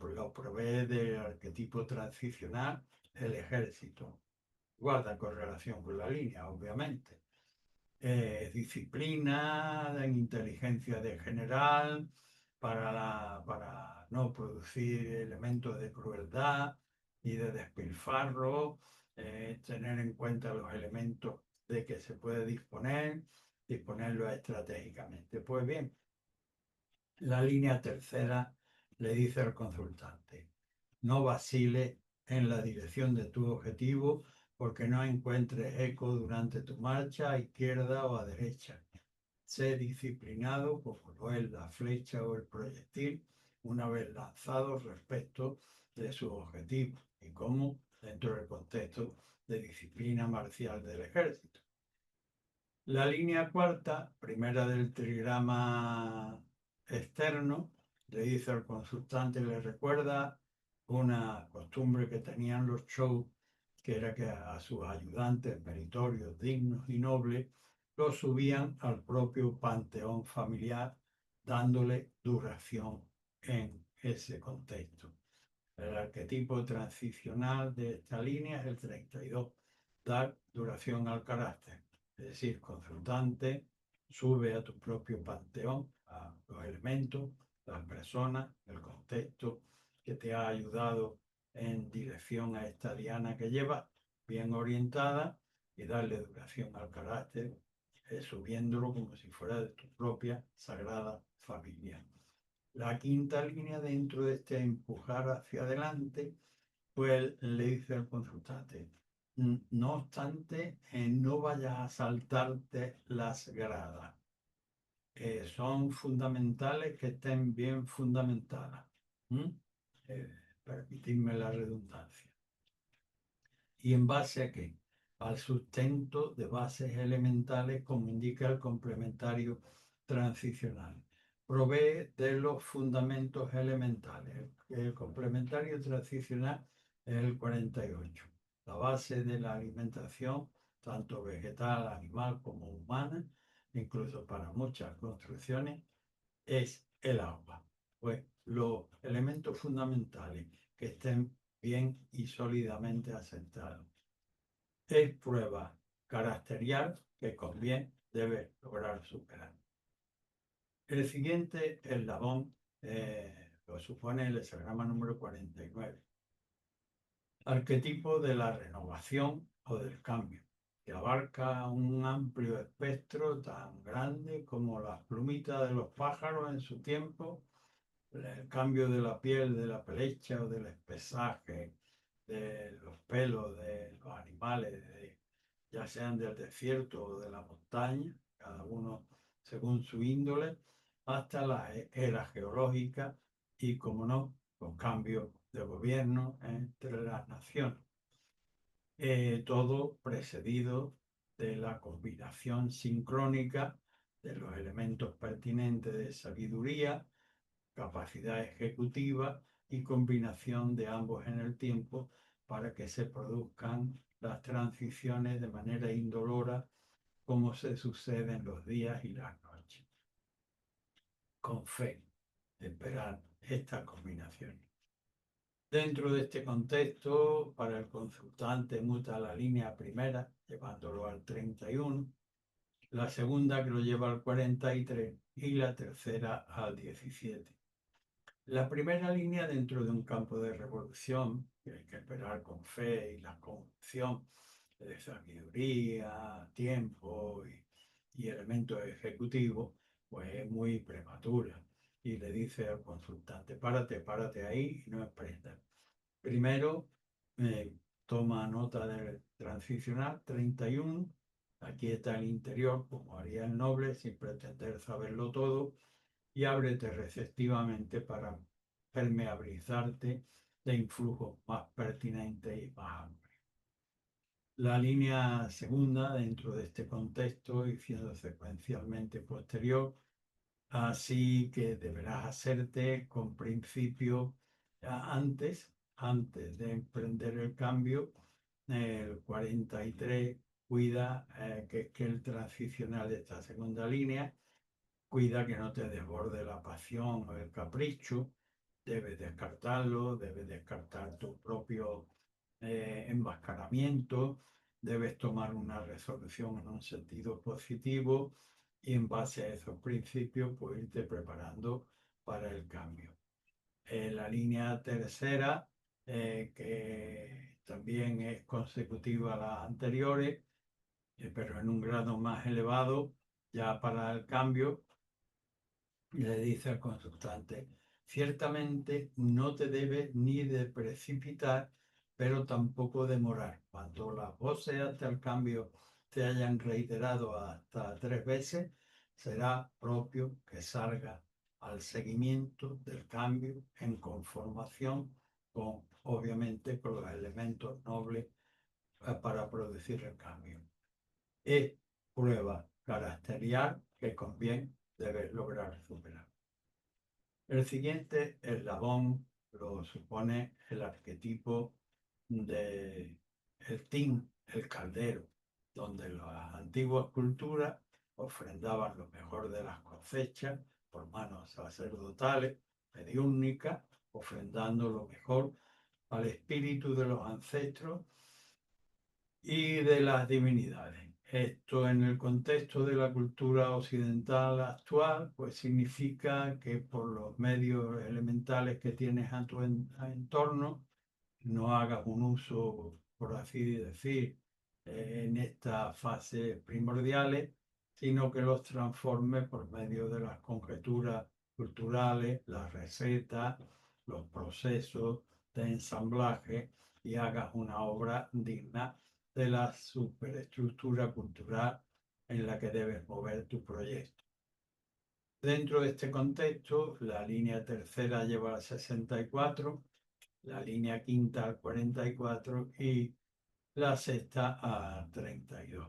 lo provee del arquetipo transicional, el ejército. Guarda correlación con la línea, obviamente. Disciplina, inteligencia de general, para no producir elementos de crueldad y de despilfarro, tener en cuenta los elementos de que se puede disponerlo estratégicamente. Pues bien, la línea tercera le dice al consultante: no vacile en la dirección de tu objetivo, porque no encuentres eco durante tu marcha a izquierda o a derecha. Sé disciplinado como lo es la flecha o el proyectil una vez lanzado respecto de su objetivo, y como dentro del contexto de disciplina marcial del ejército. La línea cuarta, primera del trigrama externo, le dice al consultante, le recuerda una costumbre que tenían los shows, que era que a sus ayudantes meritorios, dignos y nobles, los subían al propio panteón familiar, dándole duración en ese contexto. El arquetipo transicional de esta línea es el 32, dar duración al carácter. Es decir, consultante, sube a tu propio panteón, a los elementos, las personas, el contexto que te ha ayudado en dirección a esta diana que llevas, bien orientada, y darle duración al carácter, subiéndolo como si fuera de tu propia sagrada familia. La quinta línea dentro de este empujar hacia adelante, pues le dice al consultante, no obstante, no vayas a saltarte las gradas. Son fundamentales que estén bien fundamentadas. Permitidme la redundancia. ¿Y en base a qué? Al sustento de bases elementales, como indica el complementario transicional. Provee de los fundamentos elementales. El complementario transicional es el 48. La base de la alimentación, tanto vegetal, animal como humana, incluso para muchas construcciones, es el agua. Pues los elementos fundamentales que estén bien y sólidamente asentados. Es prueba caracterial que conviene debe lograr superar. El siguiente eslabón lo supone el hexagrama número 49. Arquetipo de la renovación o del cambio, que abarca un amplio espectro tan grande como las plumitas de los pájaros en su tiempo, el cambio de la piel, de la pelecha o del espesaje, de los pelos de los animales, ya sean del desierto o de la montaña, cada uno según su índole, hasta la era geológica y, como no, los cambios de gobierno entre las naciones. Todo precedido de la combinación sincrónica de los elementos pertinentes de sabiduría, capacidad ejecutiva y combinación de ambos en el tiempo para que se produzcan las transiciones de manera indolora como se suceden los días y las noches. Con fe, esperar esta combinación. Dentro de este contexto, para el consultante muta la línea primera, llevándolo al 31, la segunda que lo lleva al 43 y la tercera al 17. La primera línea dentro de un campo de revolución, que hay que esperar con fe y la conjunción de sabiduría, tiempo y elementos ejecutivos, pues es muy prematura. Y le dice al consultante, párate ahí y no emprendas. Primero, toma nota del transicional 31. Aquí está el interior, como haría el noble, sin pretender saberlo todo, y ábrete receptivamente para permeabilizarte de influjos más pertinentes y más amplios. La línea segunda, dentro de este contexto y siendo secuencialmente posterior, así que deberás hacerte con principio antes de emprender el cambio. El 43 cuida que el transicional de esta segunda línea, cuida que no te desborde la pasión o el capricho, debes descartarlo, debes descartar tu propio enmascaramiento, debes tomar una resolución en un sentido positivo y en base a esos principios pues irte preparando para el cambio. La línea tercera, que también es consecutiva a las anteriores, pero en un grado más elevado, ya para el cambio, le dice al consultante, ciertamente no te debes ni de precipitar, pero tampoco demorar. Cuando las voces hasta el cambio te hayan reiterado hasta 3 veces, será propio que salga al seguimiento del cambio en conformación con, obviamente, con los elementos nobles para producir el cambio. Es prueba caracterial que conviene debes lograr superar. El siguiente eslabón lo supone el arquetipo de el tin, el caldero, donde las antiguas culturas ofrendaban lo mejor de las cosechas por manos sacerdotales, mediúnicas, ofrendando lo mejor al espíritu de los ancestros y de las divinidades. Esto en el contexto de la cultura occidental actual, pues significa que por los medios elementales que tienes a tu entorno, no hagas un uso, por así decir, en estas fases primordiales, sino que los transformes por medio de las conjeturas culturales, las recetas, los procesos de ensamblaje y hagas una obra digna de la superestructura cultural en la que debes mover tu proyecto. Dentro de este contexto, la línea tercera lleva al 64, la línea quinta al 44 y la sexta a 32.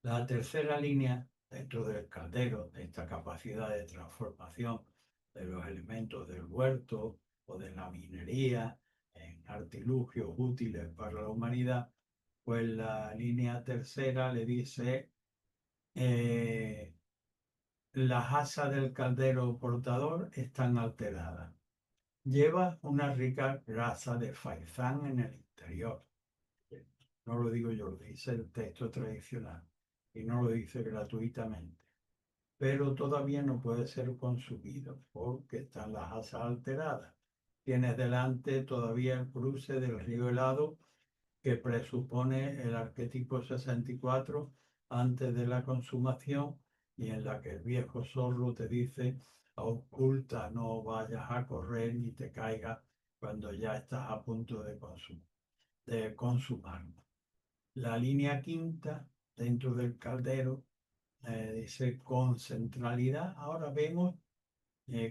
La tercera línea, dentro del caldero, de esta capacidad de transformación de los elementos del huerto o de la minería en artilugios útiles para la humanidad, pues la línea tercera le dice las asas del caldero portador están alteradas. Lleva una rica grasa de faisán en el interior. No lo digo yo, lo dice el texto tradicional y no lo dice gratuitamente. Pero todavía no puede ser consumido porque están las asas alteradas. Tienes delante todavía el cruce del río helado que presupone el arquetipo 64 antes de la consumación y en la que el viejo zorro te dice: oculta, no vayas a correr ni te caigas cuando ya estás a punto de consumar. La línea quinta dentro del caldero dice con centralidad. Ahora vemos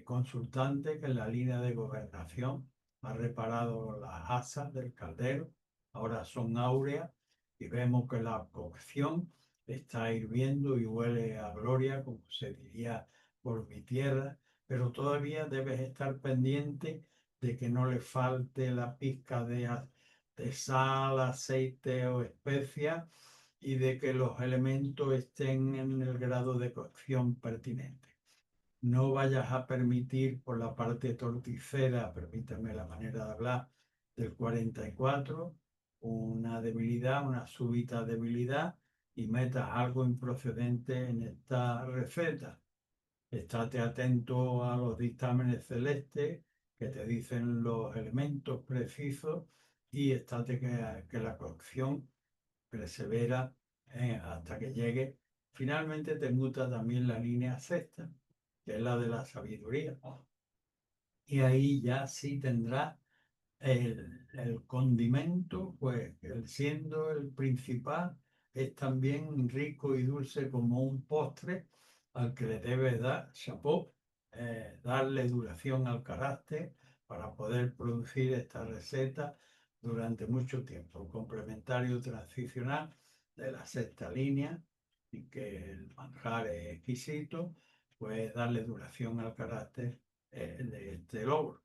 consultante que en la línea de gobernación ha reparado las asas del caldero, ahora son áureas y vemos que la cocción está hirviendo y huele a gloria, como se diría por mi tierra, pero todavía debes estar pendiente de que no le falte la pizca de sal, aceite o especia y de que los elementos estén en el grado de cocción pertinente. No vayas a permitir por la parte torticera, permítame la manera de hablar, del 44, una debilidad, una súbita debilidad y metas algo improcedente en esta receta. Estate atento a los dictámenes celestes que te dicen los elementos precisos y estate que la cocción persevera hasta que llegue. Finalmente te muta también la línea sexta, que es la de la sabiduría. Y ahí ya sí tendrá el condimento, pues siendo el principal, es también rico y dulce como un postre al que le debes dar chapeau, darle duración al carácter para poder producir esta receta durante mucho tiempo. El complementario transicional de la sexta línea, y que el manjar es exquisito, pues darle duración al carácter de este logro.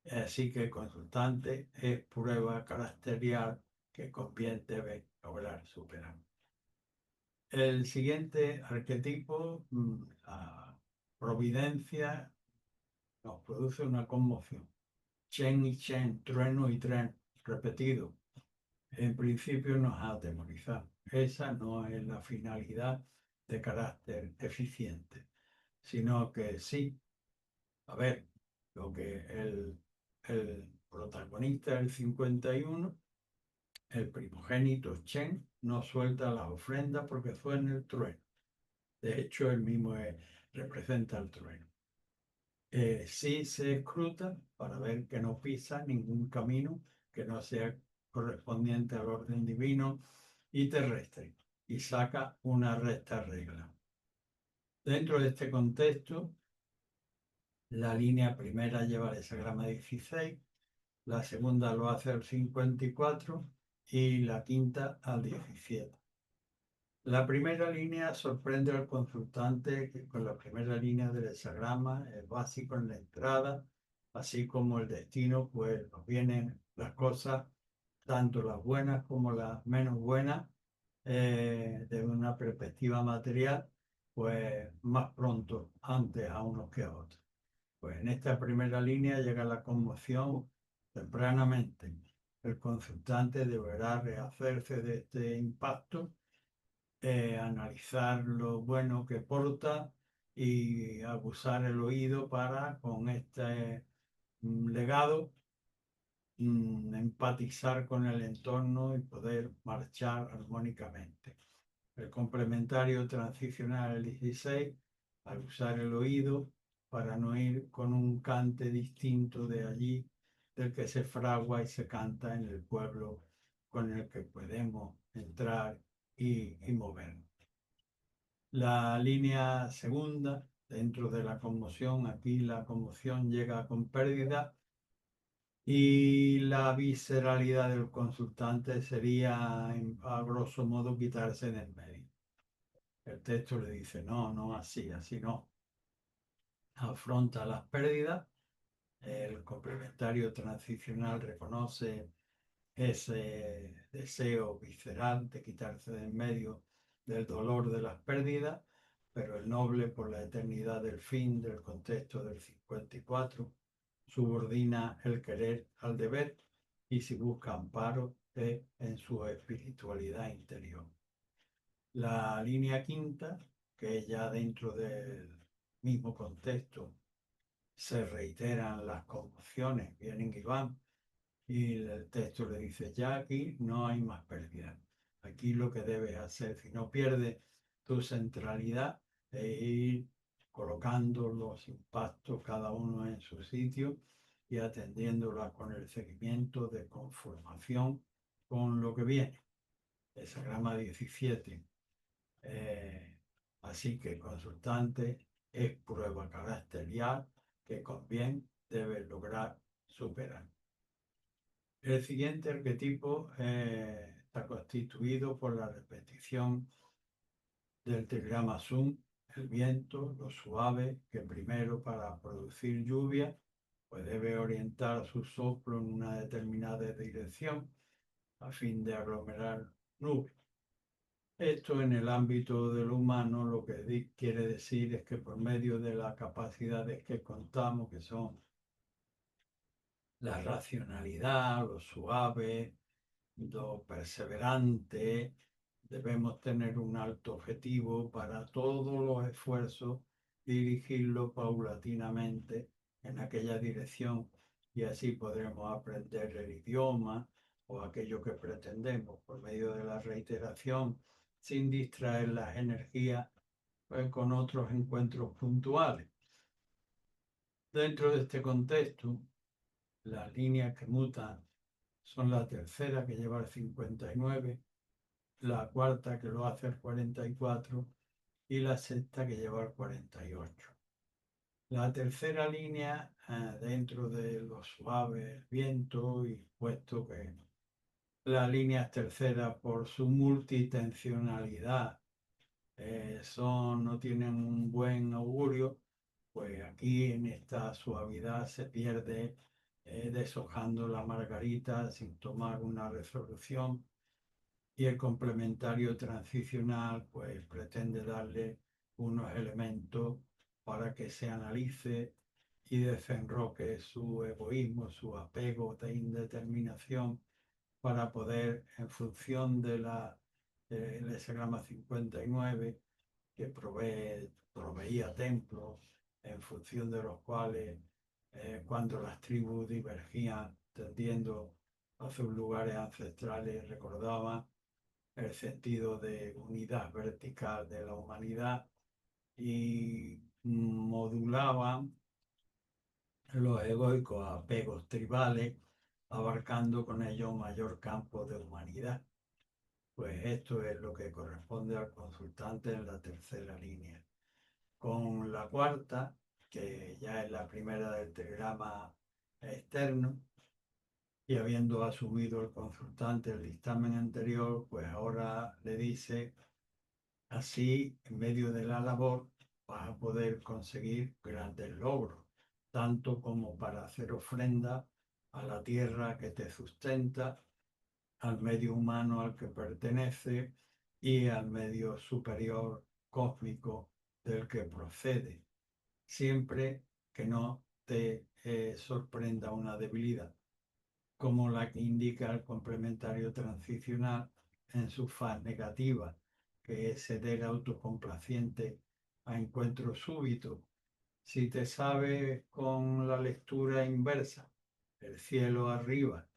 Así que el consultante es prueba caracterial que conviene debe lograr superar. El siguiente arquetipo, la providencia, nos produce una conmoción. Chen y chen, trueno y tren, repetido. En principio nos atemoriza. Esa no es la finalidad de carácter eficiente, sino que sí, a ver, lo que el protagonista del 51, el primogénito Chen, no suelta las ofrendas porque suena el trueno. De hecho, él mismo representa el trueno. Sí se escruta para ver que no pisa ningún camino que no sea correspondiente al orden divino y terrestre, y saca una recta regla. Dentro de este contexto, la línea primera lleva el hexagrama 16, la segunda lo hace al 54 y la quinta al 17. La primera línea sorprende al consultante que con la primera línea del hexagrama es básico en la entrada así como el destino, pues nos vienen las cosas, tanto las buenas como las menos buenas, de una perspectiva material, pues más pronto, antes a unos que a otros. Pues en esta primera línea llega la conmoción tempranamente. El consultante deberá rehacerse de este impacto, analizar lo bueno que porta y abusar el oído para, con este legado, empatizar con el entorno y poder marchar armónicamente. El complementario transicional el 16, al usar el oído para no ir con un cante distinto de allí, del que se fragua y se canta en el pueblo con el que podemos entrar y movernos. La línea segunda, dentro de la conmoción, aquí la conmoción llega con pérdida y la visceralidad del consultante sería, a grosso modo, quitarse del medio. El texto le dice, no, no así, así no. Afronta las pérdidas. El complementario transicional reconoce ese deseo visceral de quitarse del medio del dolor de las pérdidas, pero el noble, por la eternidad del fin del contexto del 54, subordina el querer al deber y si busca amparo es en su espiritualidad interior. La línea quinta, que ya dentro del mismo contexto se reiteran las conmociones, vienen y van, y el texto le dice, ya aquí no hay más pérdida. Aquí lo que debes hacer, si no pierdes tu centralidad, es ir colocando los impactos cada uno en su sitio y atendiéndola con el seguimiento de conformación con lo que viene. Esa grama 17. Eh, Así que consultante es prueba caracterial que con bien debe lograr superar. El siguiente arquetipo está constituido por la repetición del trigrama sum, el viento, lo suave, que primero para producir lluvia, pues debe orientar su soplo en una determinada dirección a fin de aglomerar nubes. Esto en el ámbito de lo humano lo que quiere decir es que por medio de las capacidades que contamos, que son la racionalidad, lo suave, lo perseverante, debemos tener un alto objetivo para todos los esfuerzos, dirigirlo paulatinamente en aquella dirección y así podremos aprender el idioma o aquello que pretendemos por medio de la reiteración, sin distraer las energías, pues, con otros encuentros puntuales. Dentro de este contexto, las líneas que mutan son la tercera, que lleva el 59, la cuarta, que lo hace el 44, y la sexta, que lleva el 48. La tercera línea, dentro de lo suave, el viento, y puesto que las líneas terceras, por su multitensionalidad, no tienen un buen augurio, pues aquí en esta suavidad se pierde, deshojando la margarita sin tomar una resolución, y el complementario transicional pues pretende darle unos elementos para que se analice y desenroque su egoísmo, su apego de indeterminación, para poder, en función de el hexagrama 59, que proveía templos, en función de los cuales, cuando las tribus divergían tendiendo a sus lugares ancestrales, recordaban el sentido de unidad vertical de la humanidad y modulaban los egoicos apegos tribales, abarcando con ello mayor campo de humanidad. Pues esto es lo que corresponde al consultante en la tercera línea. Con la cuarta, que ya es la primera del trigrama externo, y habiendo asumido el consultante el dictamen anterior, pues ahora le dice, así, en medio de la labor, vas a poder conseguir grandes logros. tanto como para hacer ofrenda a la tierra que te sustenta, al medio humano al que pertenece y al medio superior cósmico del que procede, siempre que no te sorprenda una debilidad, como la que indica el complementario transicional en su faz negativa, que es ceder autocomplaciente a encuentros súbitos. Si te sabes con la lectura inversa, el cielo arriba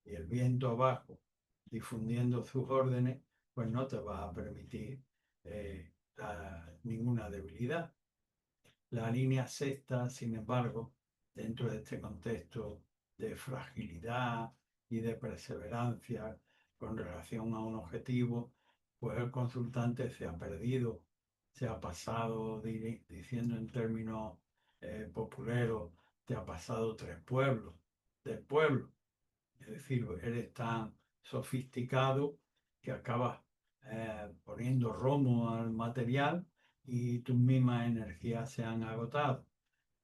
y el viento abajo, difundiendo sus órdenes, pues no te va a permitir ninguna debilidad. La línea sexta, sin embargo, dentro de este contexto de fragilidad y de perseverancia con relación a un objetivo, pues el consultante se ha perdido, se ha pasado, diciendo en términos populeros, te ha pasado tres pueblos del pueblo. Es decir, eres tan sofisticado que acabas poniendo romo al material y tus mismas energías se han agotado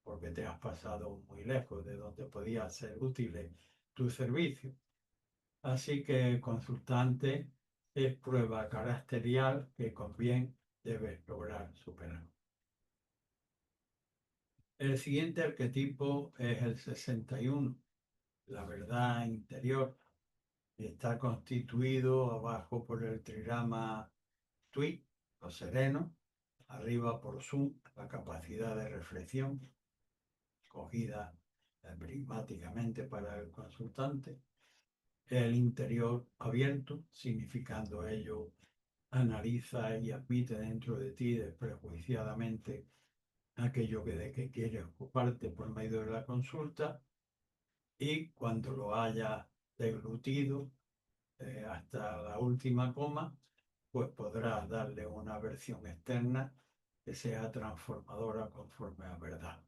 porque te has pasado muy lejos de donde podía ser útil tu servicio. Así que consultante es prueba caracterial que con bien debes lograr superar. El siguiente arquetipo es el 61, la verdad interior. Está constituido abajo por el trigrama Tui, lo sereno, arriba por Sun, la capacidad de reflexión, escogida prismáticamente para el consultante, el interior abierto, significando ello analiza y admite dentro de ti desprejuiciadamente aquello de que quieres ocuparte por medio de la consulta, y cuando lo haya deglutido hasta la última coma, pues podrás darle una versión externa que sea transformadora conforme a verdad.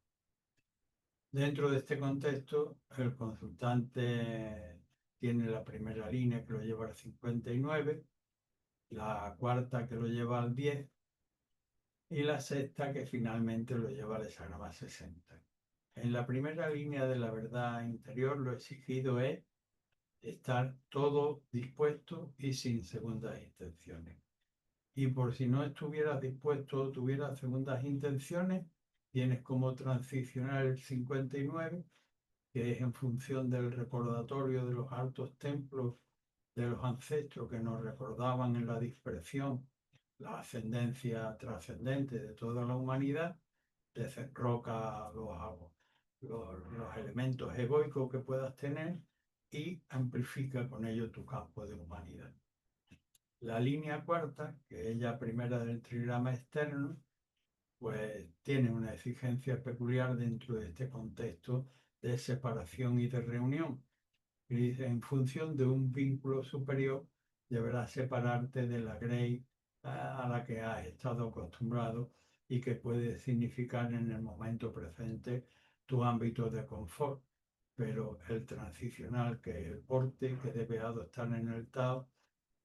Dentro de este contexto, el consultante tiene la primera línea que lo lleva al 59, la cuarta que lo lleva al 10 y la sexta que finalmente lo lleva al hexagrama 60. En la primera línea de la verdad interior, lo exigido es estar todo dispuesto y sin segundas intenciones. Y por si no estuvieras dispuesto o tuvieras segundas intenciones, tienes como transicionar el 59, que es en función del recordatorio de los altos templos de los ancestros que nos recordaban en la dispersión la ascendencia trascendente de toda la humanidad, desenroca los elementos egoicos que puedas tener y amplifica con ello tu campo de humanidad. La línea cuarta, que es la primera del trigrama externo, pues tiene una exigencia peculiar dentro de este contexto de separación y de reunión. Y dice, en función de un vínculo superior, deberás separarte de la grey a la que has estado acostumbrado y que puede significar en el momento presente tu ámbito de confort. Pero el transicional, que es el porte que debe adoptar en el Tao,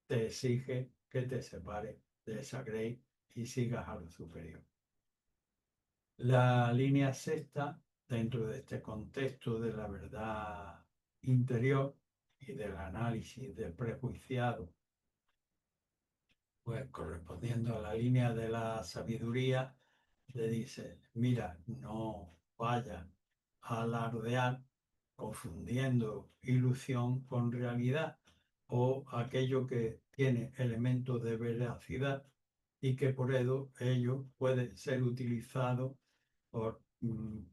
te exige que te separes de esa grey y sigas a lo superior. La línea sexta, dentro de este contexto de la verdad interior y del análisis del prejuiciado, pues correspondiendo a la línea de la sabiduría, le dice, mira, no vayas a alardear confundiendo ilusión con realidad o aquello que tiene elementos de veracidad y que por ello puede ser utilizado por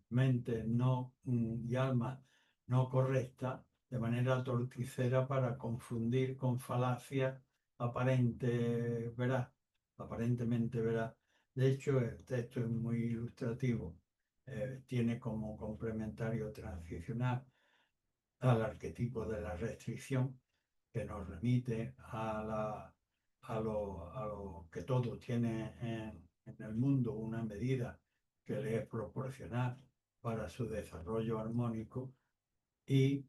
mente no y alma no correcta de manera torticera para confundir con falacia aparentemente veraz. De hecho, el texto es muy ilustrativo. Tiene como complementario transicional al arquetipo de la restricción, que nos remite a lo que todo tiene en el mundo una medida que le es proporcional para su desarrollo armónico, y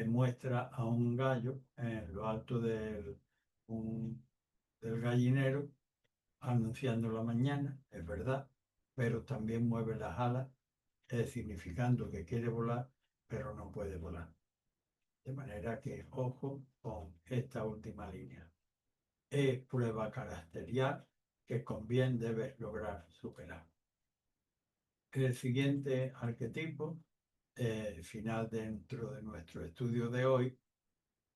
muestra a un gallo en lo alto del gallinero anunciando la mañana, es verdad, pero también mueve las alas significando que quiere volar, pero no puede volar. De manera que, ojo con esta última línea. Es prueba caracterial que con bien debes lograr superar. El siguiente arquetipo, final dentro de nuestro estudio de hoy,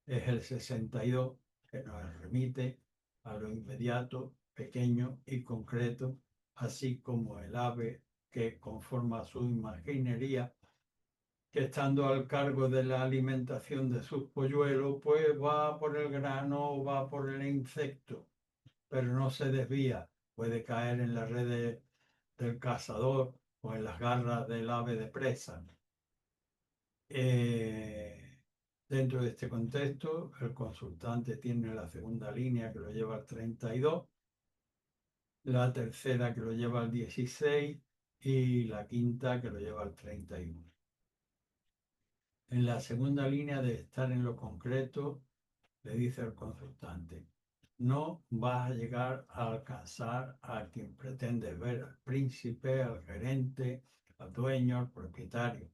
es el 62, que nos remite a lo inmediato, pequeño y concreto, así como el ave que conforma su imaginería, que estando al cargo de la alimentación de sus polluelos, pues va por el grano o va por el insecto, pero no se desvía, puede caer en las redes del cazador o en las garras del ave de presa. Dentro de este contexto, el consultante tiene la segunda línea que lo lleva al 32, la tercera que lo lleva al 16 y la quinta que lo lleva al 31. En la segunda línea de estar en lo concreto, le dice el consultante, no vas a llegar a alcanzar a quien pretendes ver, al príncipe, al gerente, al dueño, al propietario,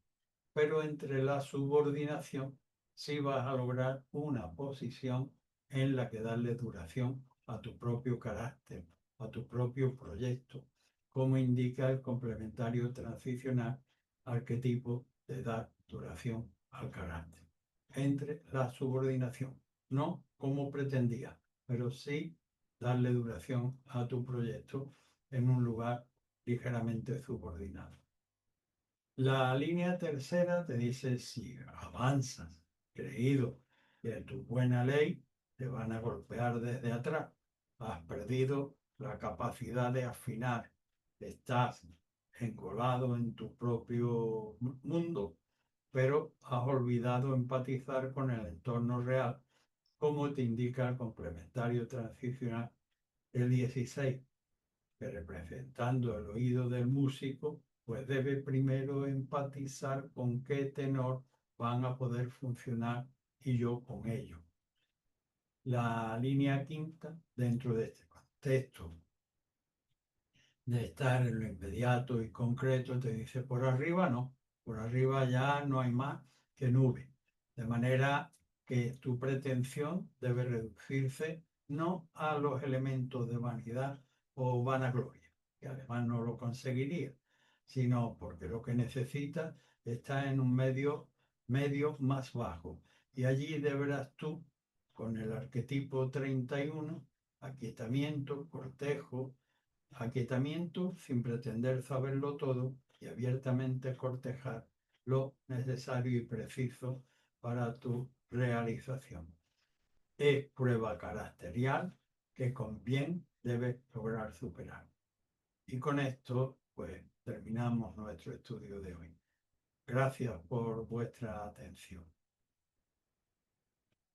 pero entre la subordinación sí vas a lograr una posición en la que darle duración a tu propio carácter, a tu propio proyecto, como indica el complementario transicional arquetipo de dar duración al carácter. Entre la subordinación, no como pretendía, pero sí darle duración a tu proyecto en un lugar ligeramente subordinado. La línea tercera te dice, si avanzas, creído que tu buena ley, te van a golpear desde atrás. Has perdido la capacidad de afinar. Estás engolado en tu propio mundo, pero has olvidado empatizar con el entorno real, como te indica el complementario transicional el 16, que representando el oído del músico, pues debe primero empatizar con qué tenor van a poder funcionar y yo con ello. La línea quinta, dentro de este contexto de estar en lo inmediato y concreto, te dice por arriba no, por arriba ya no hay más que nube. De manera que tu pretensión debe reducirse no a los elementos de vanidad o vanagloria, que además no lo conseguiría, sino porque lo que necesitas está en un medio más bajo. Y allí deberás tú, con el arquetipo 31, aquietamiento, cortejo, aquietamiento sin pretender saberlo todo y abiertamente cortejar lo necesario y preciso para tu realización. Es prueba caracterial que con bien debes lograr superar. Y con esto, pues, terminamos nuestro estudio de hoy. Gracias por vuestra atención.